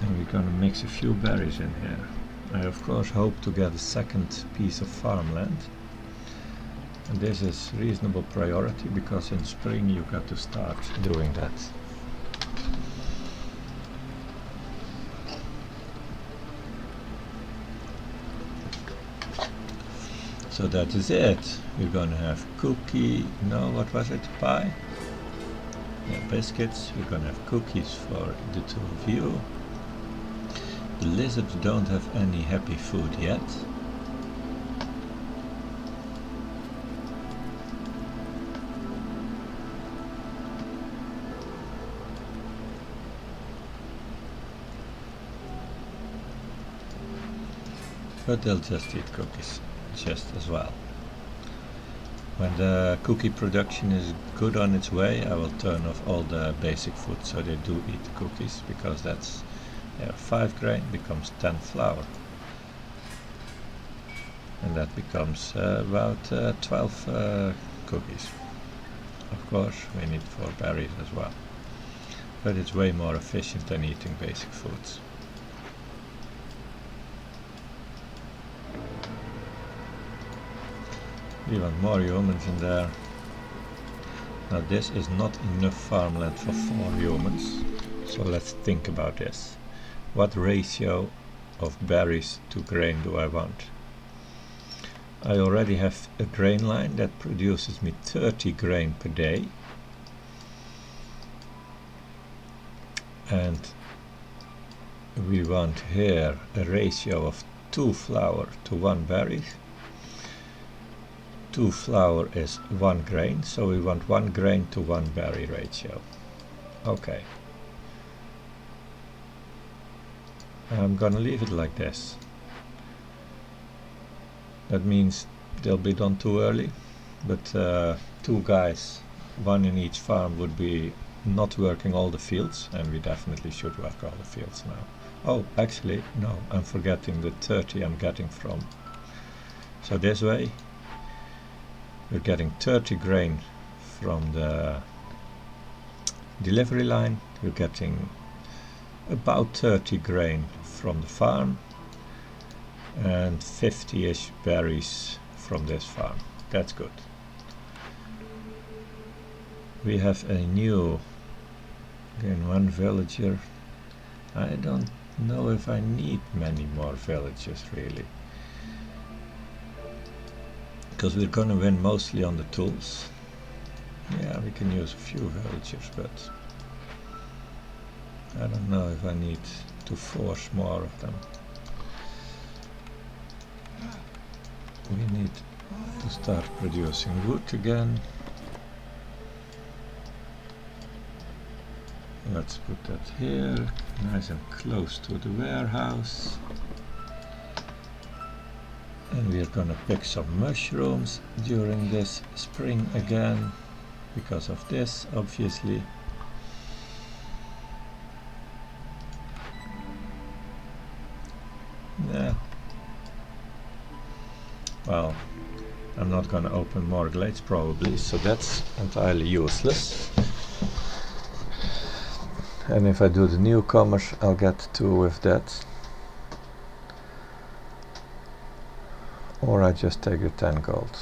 And we're going to mix a few berries in here. I of course hope to get a second piece of farmland. And this is reasonable priority because in spring you got to start doing that. So that is it. We're gonna have cookie, no, what was it, pie? Yeah, biscuits. We're gonna have cookies for the two of you. The lizards don't have any happy food yet. But they'll just eat cookies, just as well. When the cookie production is good on its way, I will turn off all the basic food so they do eat the cookies, because that's 5 grain becomes 10 flour. And that becomes about 12 cookies. Of course, we need 4 berries as well. But it's way more efficient than eating basic foods. We want more humans in there. Now this is not enough farmland for 4 humans. So let's think about this. What ratio of berries to grain do I want? I already have a grain line that produces me 30 grain per day. And we want here a ratio of 2 flour to 1 berry. 2 flour is 1 grain, so we want 1 grain to 1 berry ratio. Okay. I'm gonna leave it like this. That means they'll be done too early, but 2 guys, 1 in each farm, would be not working all the fields, and we definitely should work all the fields now. Oh, actually, no, I'm forgetting the 30 I'm getting from. So this way, we're getting 30 grain from the delivery line, we're getting about 30 grain from the farm, and 50-ish berries from this farm. That's good. We have a new, again, 1 villager. I don't know if I need many more villagers really, because we're gonna win mostly on the tools. Yeah, we can use a few villagers, but I don't know if I need to force more of them. We need to start producing wood again. Let's put that here, nice and close to the warehouse. And we're gonna pick some mushrooms during this spring again, because of this, obviously. Yeah. Well, I'm not gonna open more glades probably, so that's entirely useless. And if I do the newcomers, I'll get 2 with that. Or I just take the 10 gold.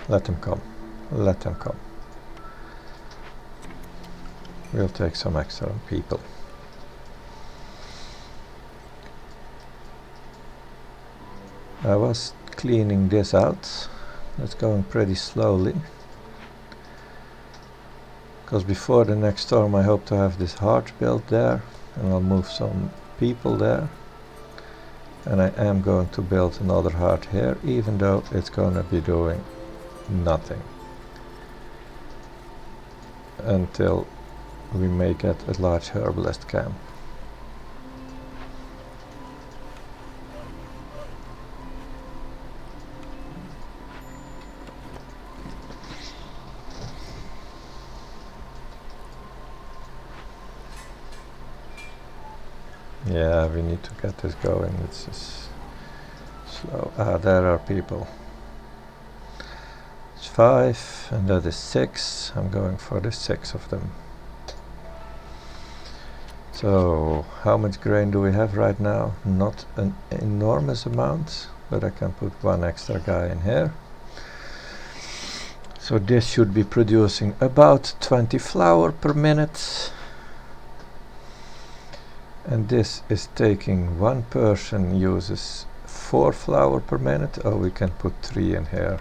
Let them come. Let them come. We'll take some extra people. I was cleaning this out. It's going pretty slowly. Because before the next storm I hope to have this heart built there, and I'll move some people there. And I am going to build another heart here, even though it's going to be doing nothing until we make it a large herbalist camp. Yeah, we need to get this going. It's just slow. Ah, there are people. It's 5 and that is 6. I'm going for the 6 of them. So, how much grain do we have right now? Not an enormous amount, but I can put 1 extra guy in here. So this should be producing about 20 flour per minute. And this is taking 1 person uses 4 flour per minute. Oh, we can put 3 in here.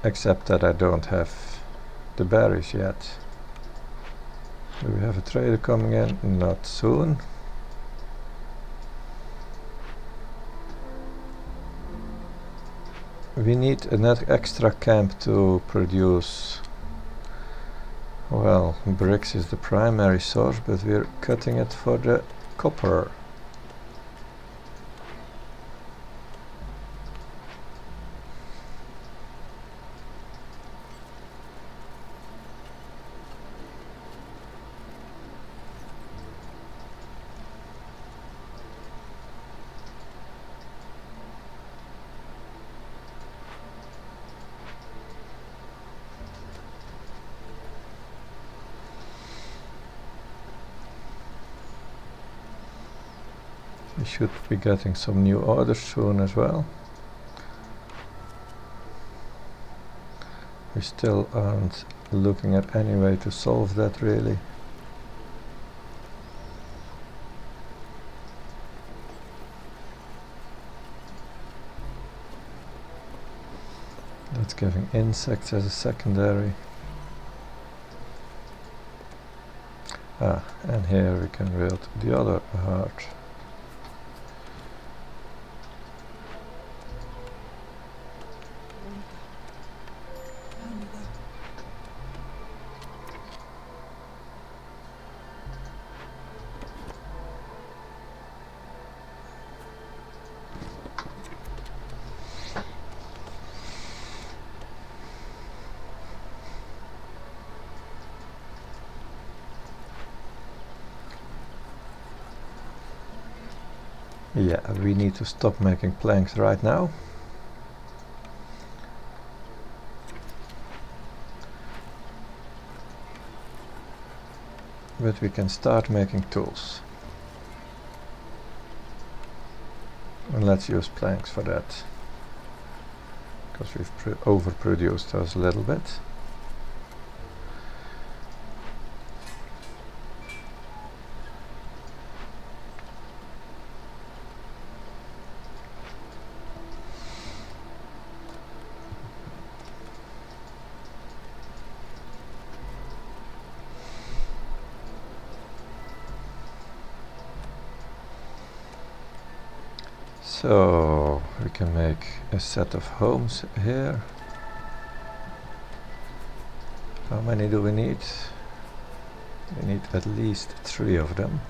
Except that I don't have the berries yet. Do we have a trader coming in? Not soon. We need an extra camp to produce. Well, bricks is the primary source, but we're cutting it for the copper. We should be getting some new orders soon as well. We still aren't looking at any way to solve that really. That's giving insects as a secondary. Ah, and here we can build the other heart. Yeah, we need to stop making planks right now. But we can start making tools. And let's use planks for that. Because we've overproduced those a little bit. So we can make a set of homes here. How many do we need? We need at least 3 of them.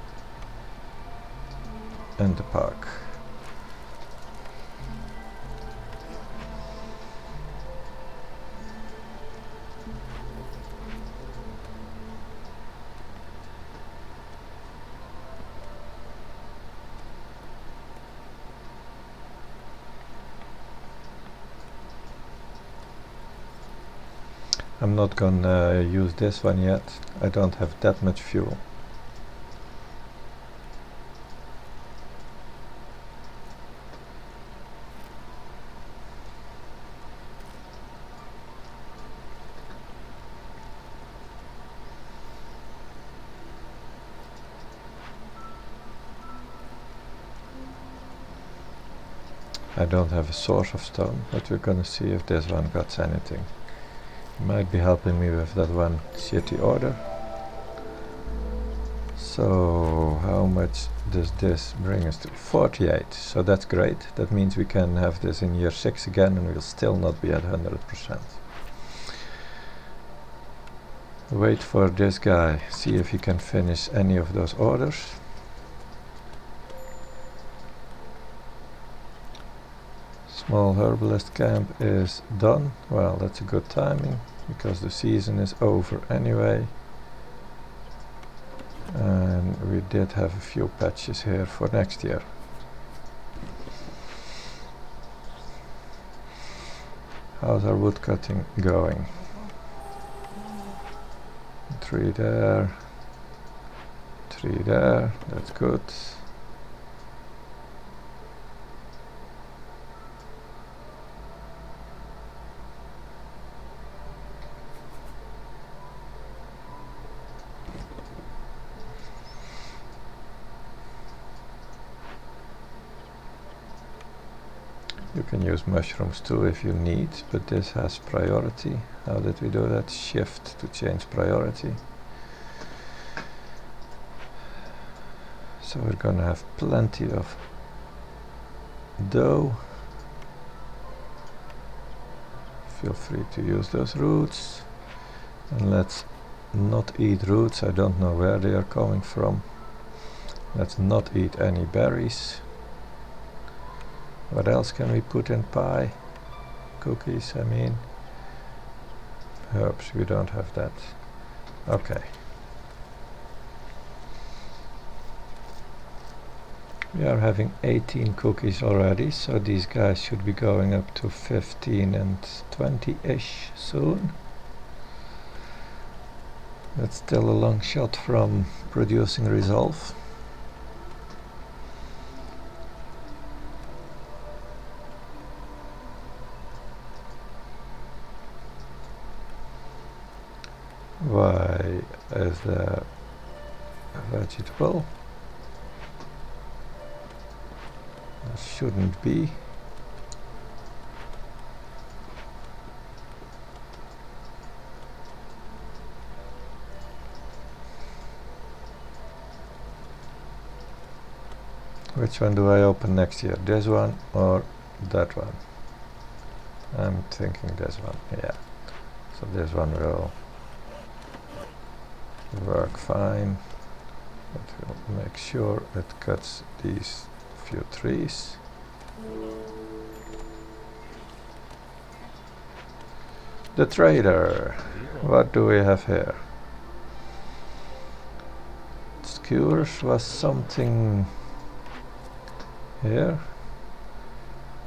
And the park. I'm not gonna use this one yet. I don't have that much fuel. I don't have a source of stone, but we're gonna see if this one got anything. Might be helping me with that one shitty order. So how much does this bring us to? 48, so that's great. That means we can have this in year 6 again and we'll still not be at 100%. Wait for this guy, see if he can finish any of those orders. Small herbalist camp is done. Well, that's a good timing because the season is over anyway. And we did have a few patches here for next year. How's our wood cutting going? 3 there, 3 there, that's good. You can use mushrooms too if you need, but this has priority. How did we do that? Shift to change priority. So we're gonna have plenty of dough. Feel free to use those roots. And let's not eat roots. I don't know where they are coming from. Let's not eat any berries. What else can we put in pie? Cookies, I mean. Herbs, we don't have that. Okay. We are having 18 cookies already, so these guys should be going up to 15 and 20-ish soon. That's still a long shot from producing resolve. Why is there a vegetable? There shouldn't be. Which one do I open next year? This one or that one? I'm thinking this one, yeah. So this one will work fine, but we'll make sure it cuts these few trees. The trader, what do we have here? Skewers was something here.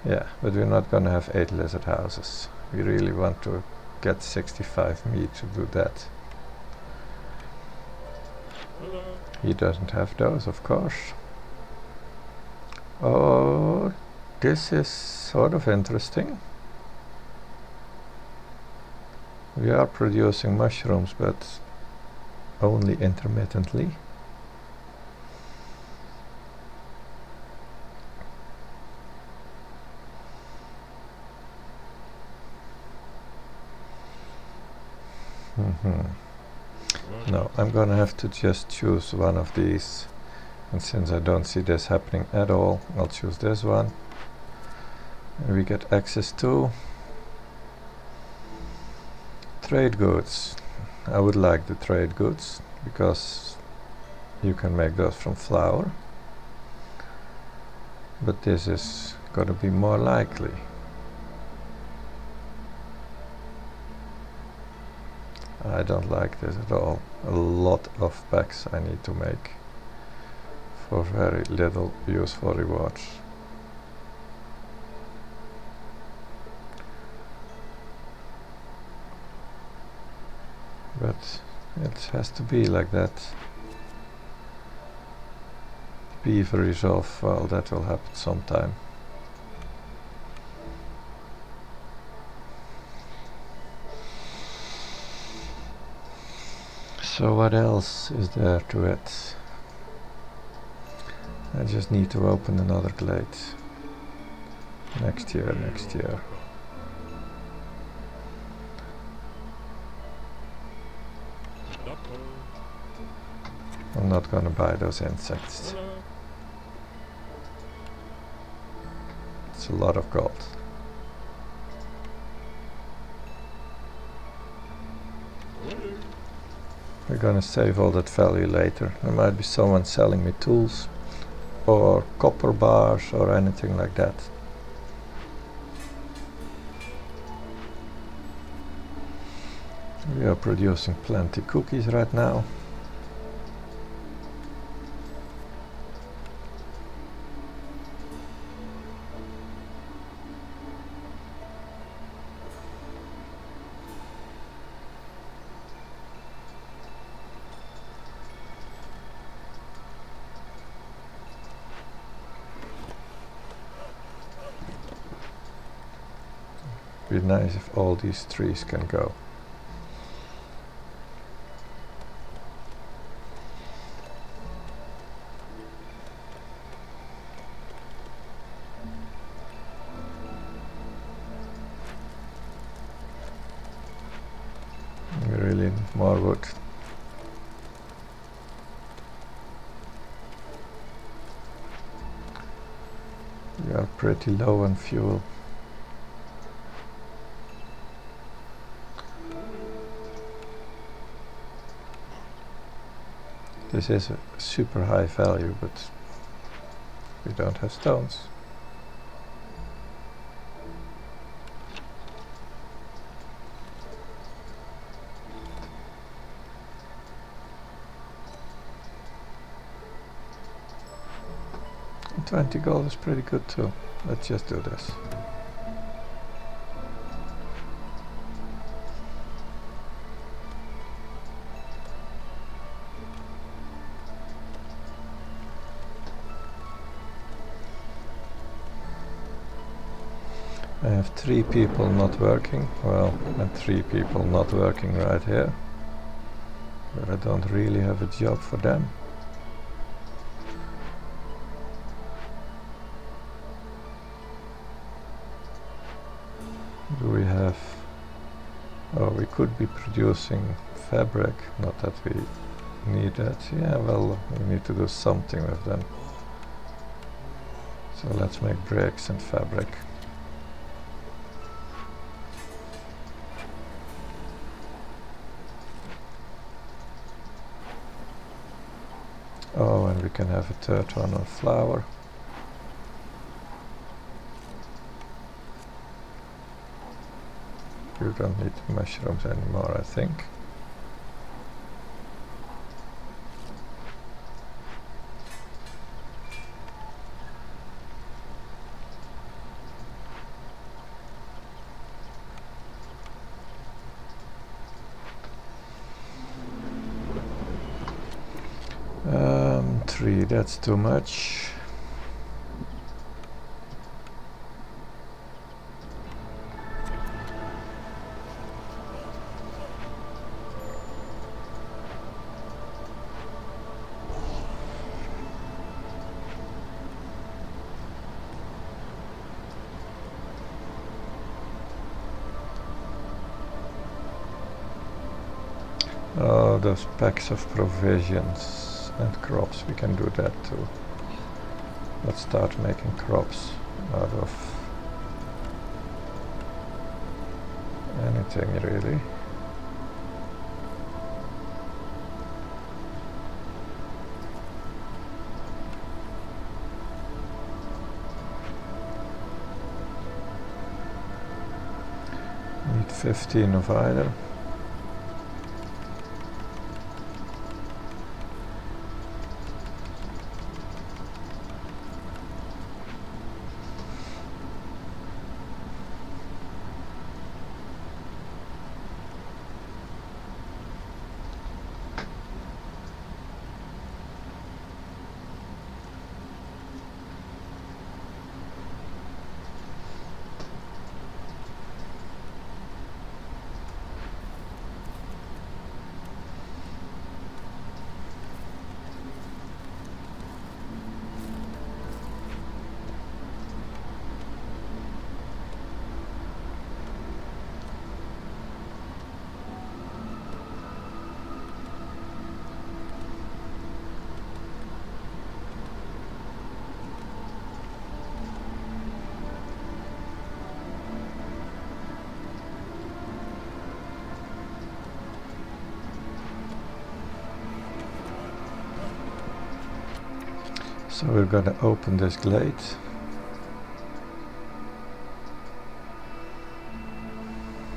Yeah, but we're not gonna have 8 lizard houses. We really want to get 65 meat to do that. He doesn't have those, of course. Oh, this is sort of interesting. We are producing mushrooms, but only intermittently. No, I'm gonna have to just choose one of these, and since I don't see this happening at all, I'll choose this one. And we get access to trade goods. I would like the trade goods because you can make those from flour, but this is going to be more likely. I don't like this at all. A lot of packs I need to make for very little useful rewards. But it has to be like that. Beaver resolve, well, that will happen sometime. So what else is there to it? I just need to open another glade. Next year. I'm not gonna buy those insects. It's a lot of gold. We're gonna save all that value later. There might be someone selling me tools or copper bars or anything like that. We are producing plenty cookies right now. Be nice if all these trees can go. We really need more wood. We are pretty low on fuel. This is a super high value, but we don't have stones. And 20 gold is pretty good too. Let's just do this. I have 3 people not working, well, and 3 people not working right here, but I don't really have a job for them. Do we have, oh, we could be producing fabric, not that we need that. Yeah, well, we need to do something with them. So let's make bricks and fabric. Oh, and we can have a third one on flour. You don't need mushrooms anymore, I think. Three, that's too much. Oh, those packs of provisions and crops, we can do that too. Let's start making crops out of anything really. Need 15 of either. So we're gonna open this glade.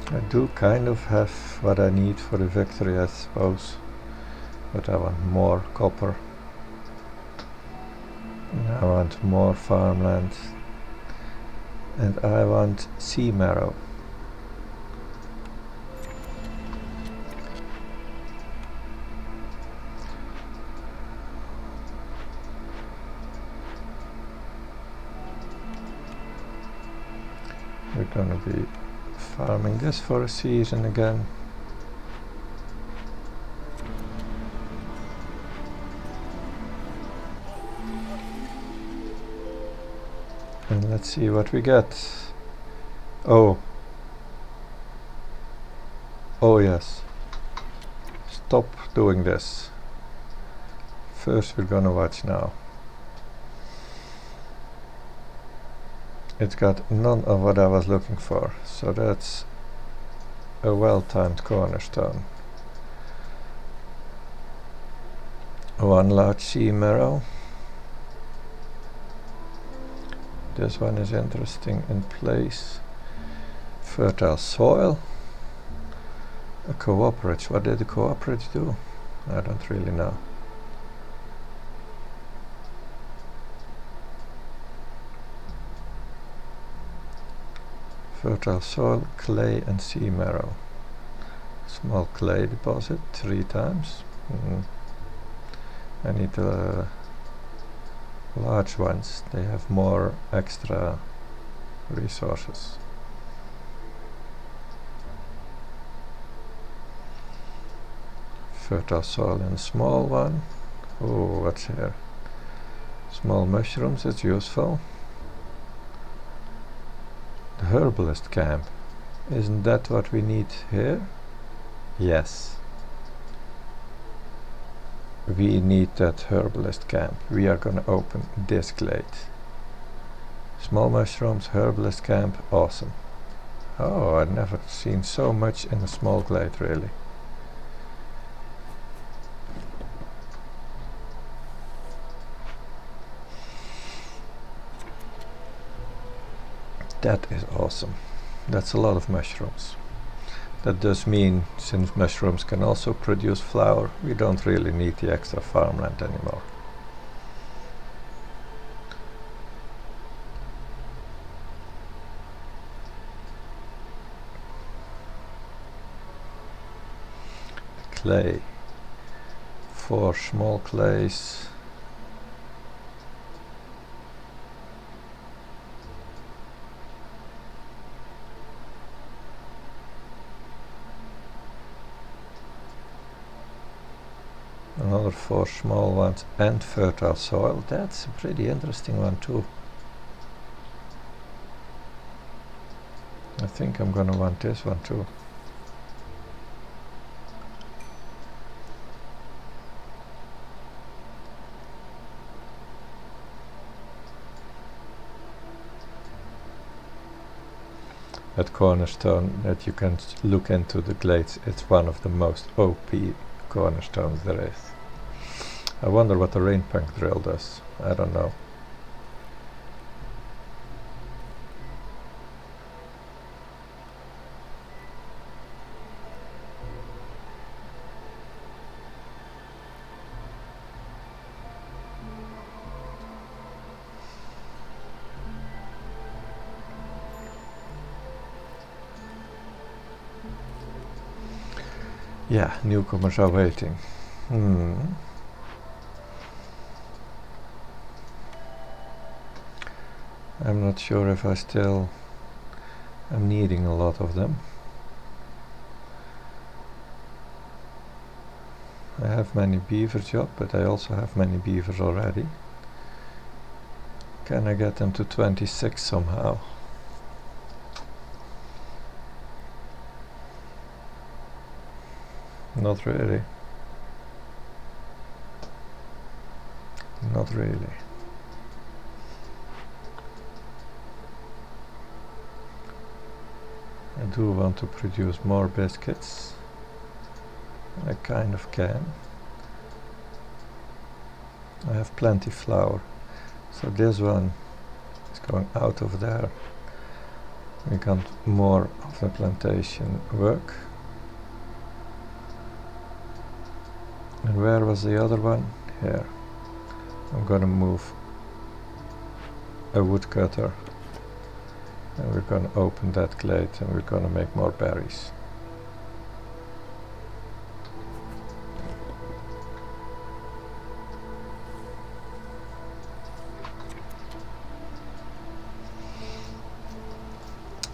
I do kind of have what I need for the victory, I suppose, but I want more copper. And I want more farmland. And I want sea marrow. We're gonna be farming this for a season again. And let's see what we get. Oh. Oh yes. Stop doing this. First we're gonna watch now. It's got none of what I was looking for, so that's a well-timed cornerstone. One large sea marrow. This one is interesting in place. Fertile soil. A cooperative. What did the cooperative do? I don't really know. Fertile soil, clay and sea marrow. Small clay deposit 3 times. I need large ones. They have more extra resources. Fertile soil and small one. Oh, what's here? Small mushrooms, it's useful. The herbalist camp. Isn't that what we need here? Yes. We need that herbalist camp. We are gonna open this glade. Small mushrooms, herbalist camp, awesome. Oh, I've never seen so much in a small glade, really. That is awesome. That's a lot of mushrooms. That does mean, since mushrooms can also produce flour, we don't really need the extra farmland anymore. Clay. 4 small clays. Another 4 small ones and fertile soil. That's a pretty interesting one too. I think I'm gonna want this one too. at Cornerstone that you can look into the glades. It's one of the most OP cornerstones there is. I wonder what the rain punk drill does. I don't know. Yeah, newcomers are waiting. I'm not sure if I still am needing a lot of them. I have many beaver job, but I also have many beavers already. Can I get them to 26 somehow? Not really. Not really. I do want to produce more biscuits. I kind of can. I have plenty flour. So this one is going out of there. We got more of the plantation work. And where was the other one? Here. I'm gonna move a woodcutter and we're gonna open that glade and we're gonna make more berries.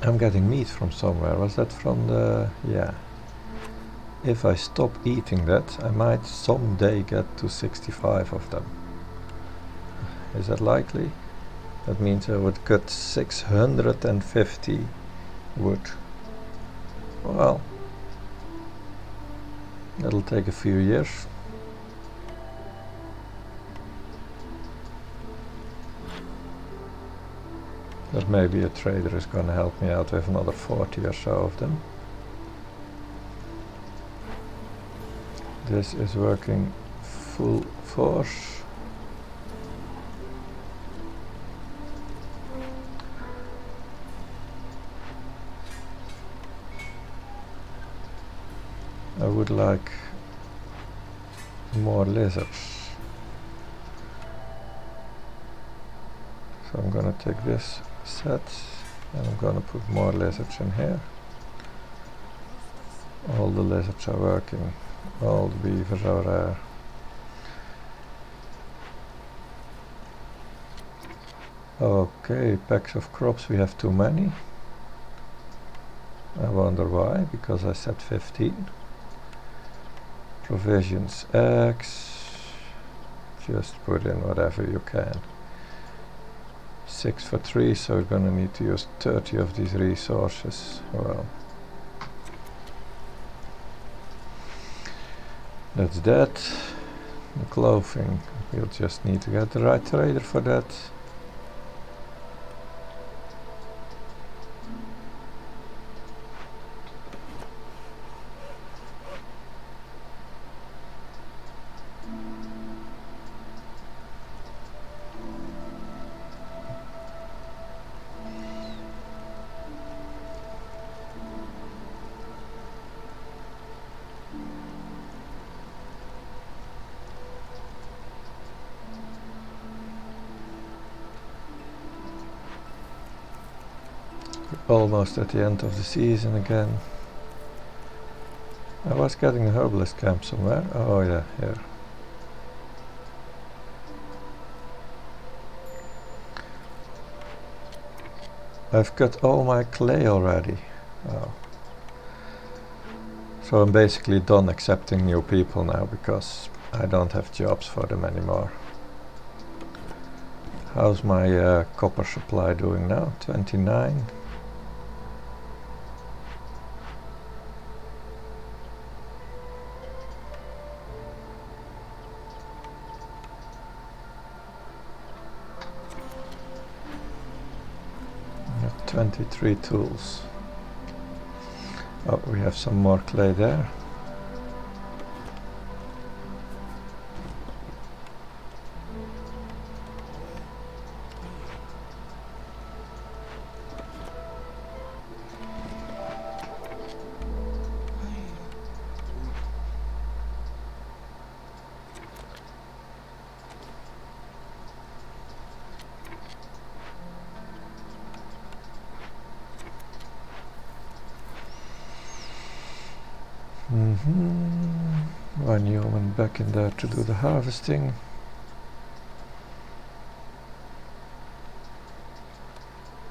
I'm getting meat from somewhere. Was that from the... yeah. If I stop eating that, I might someday get to 65 of them. Is that likely? That means I would cut 650 wood. Well, that'll take a few years. But maybe a trader is gonna help me out with another 40 or so of them. This is working full force. I would like more lizards. So I'm gonna take this set and I'm gonna put more lizards in here. All the lizards are working. All the beavers are there. Okay, packs of crops, we have too many. I wonder why, because I said 15. Provisions, eggs, just put in whatever you can. 6 for 3, so we're gonna need to use 30 of these resources. Well, that's that. The clothing, we'll just need to get the right trader for that. Almost at the end of the season again. I was getting a herbalist camp somewhere. Oh yeah, here. I've got all my clay already. Oh. So I'm basically done accepting new people now because I don't have jobs for them anymore. How's my copper supply doing now? 29. I have 23 tools. Oh, we have some more clay there. One human back in there to do the harvesting.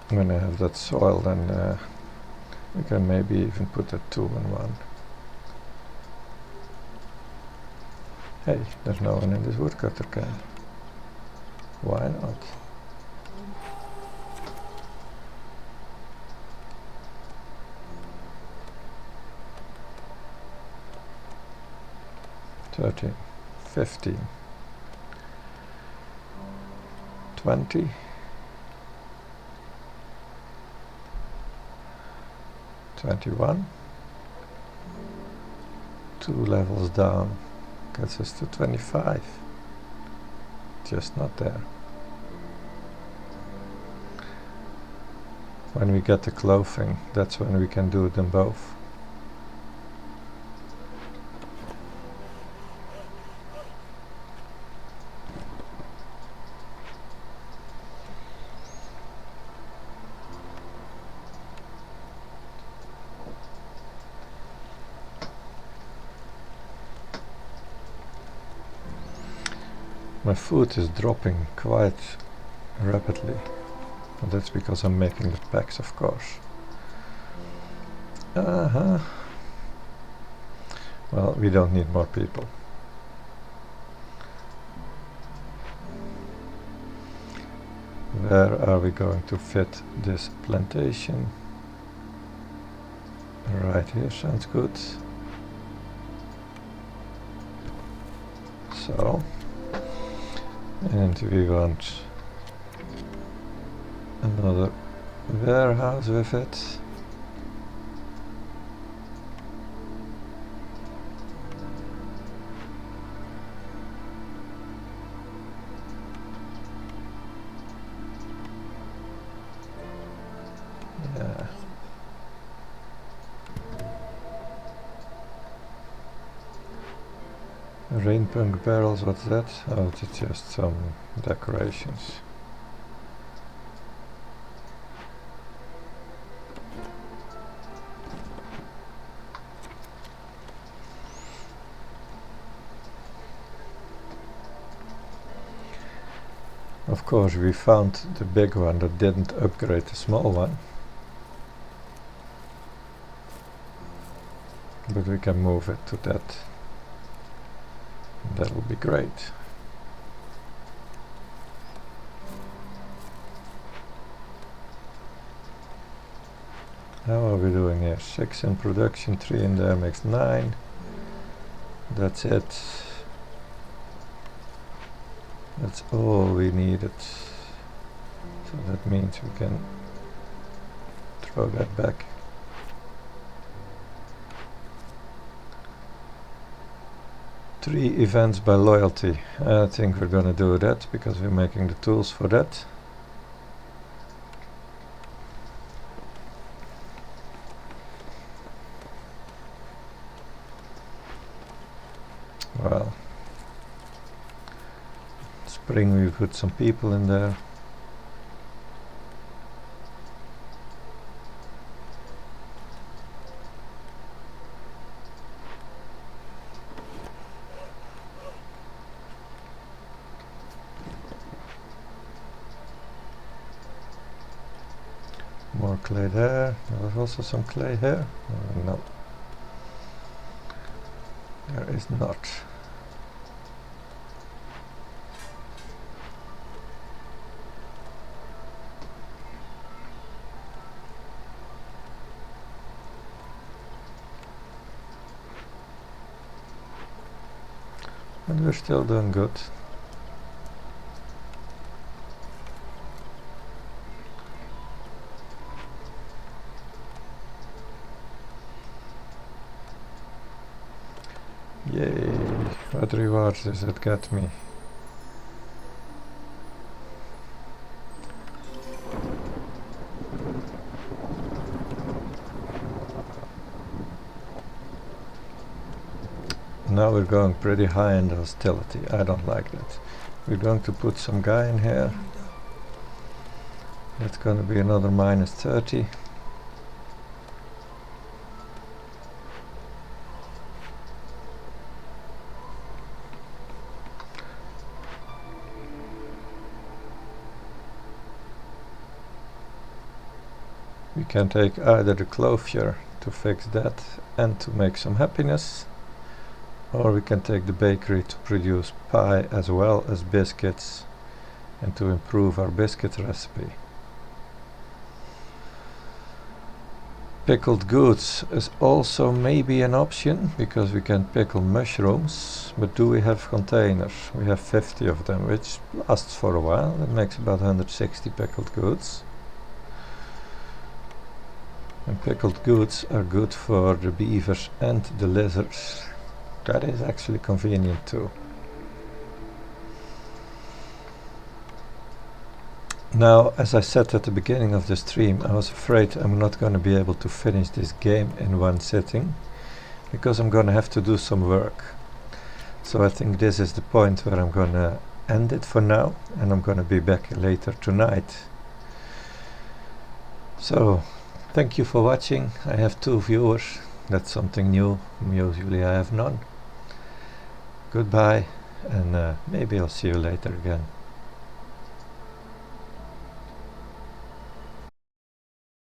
When I have that soil, then we can maybe even put a 2 in 1. Hey, there's no one in this woodcutter can. Why not? $13, $15, $20, $21, 2 levels down, gets us to 25, just not there. When we get the clothing, that's when we can do them both. My food is dropping quite rapidly, and that's because I'm making the packs, of course. Well, we don't need more people. Where are we going to fit this plantation? Right here sounds good. So, and we want another warehouse with it. Yeah. Rain punk barrels, what's that? Oh, it's just some decorations. Of course, we found the big one that didn't upgrade the small one. But we can move it to that. That will be great. How are we doing here? 6 in production, 3 in there makes 9. That's it. That's all we needed. So that means we can throw that back. Three events by loyalty. I think we're gonna do that because we're making the tools for that. Well, spring we put some people in there. More clay there. There was also some clay here. No, there is not. And we're still doing good. Yay! What rewards does it get me? Now we're going pretty high in the hostility. I don't like that. We're going to put some guy in here. That's going to be another -30. We can take either the clothier to fix that and to make some happiness, or we can take the bakery to produce pie as well as biscuits and to improve our biscuit recipe. Pickled goods is also maybe an option, because we can pickle mushrooms, but do we have containers? We have 50 of them, which lasts for a while. That makes about 160 pickled goods. And pickled goods are good for the beavers and the lizards. That is actually convenient too. Now, as I said at the beginning of the stream, I was afraid I'm not going to be able to finish this game in one sitting, because I'm going to have to do some work. So I think this is the point where I'm going to end it for now, and I'm going to be back later tonight. So, thank you for watching. I have 2 viewers. That's something new. Usually I have none. Goodbye, and maybe I'll see you later again.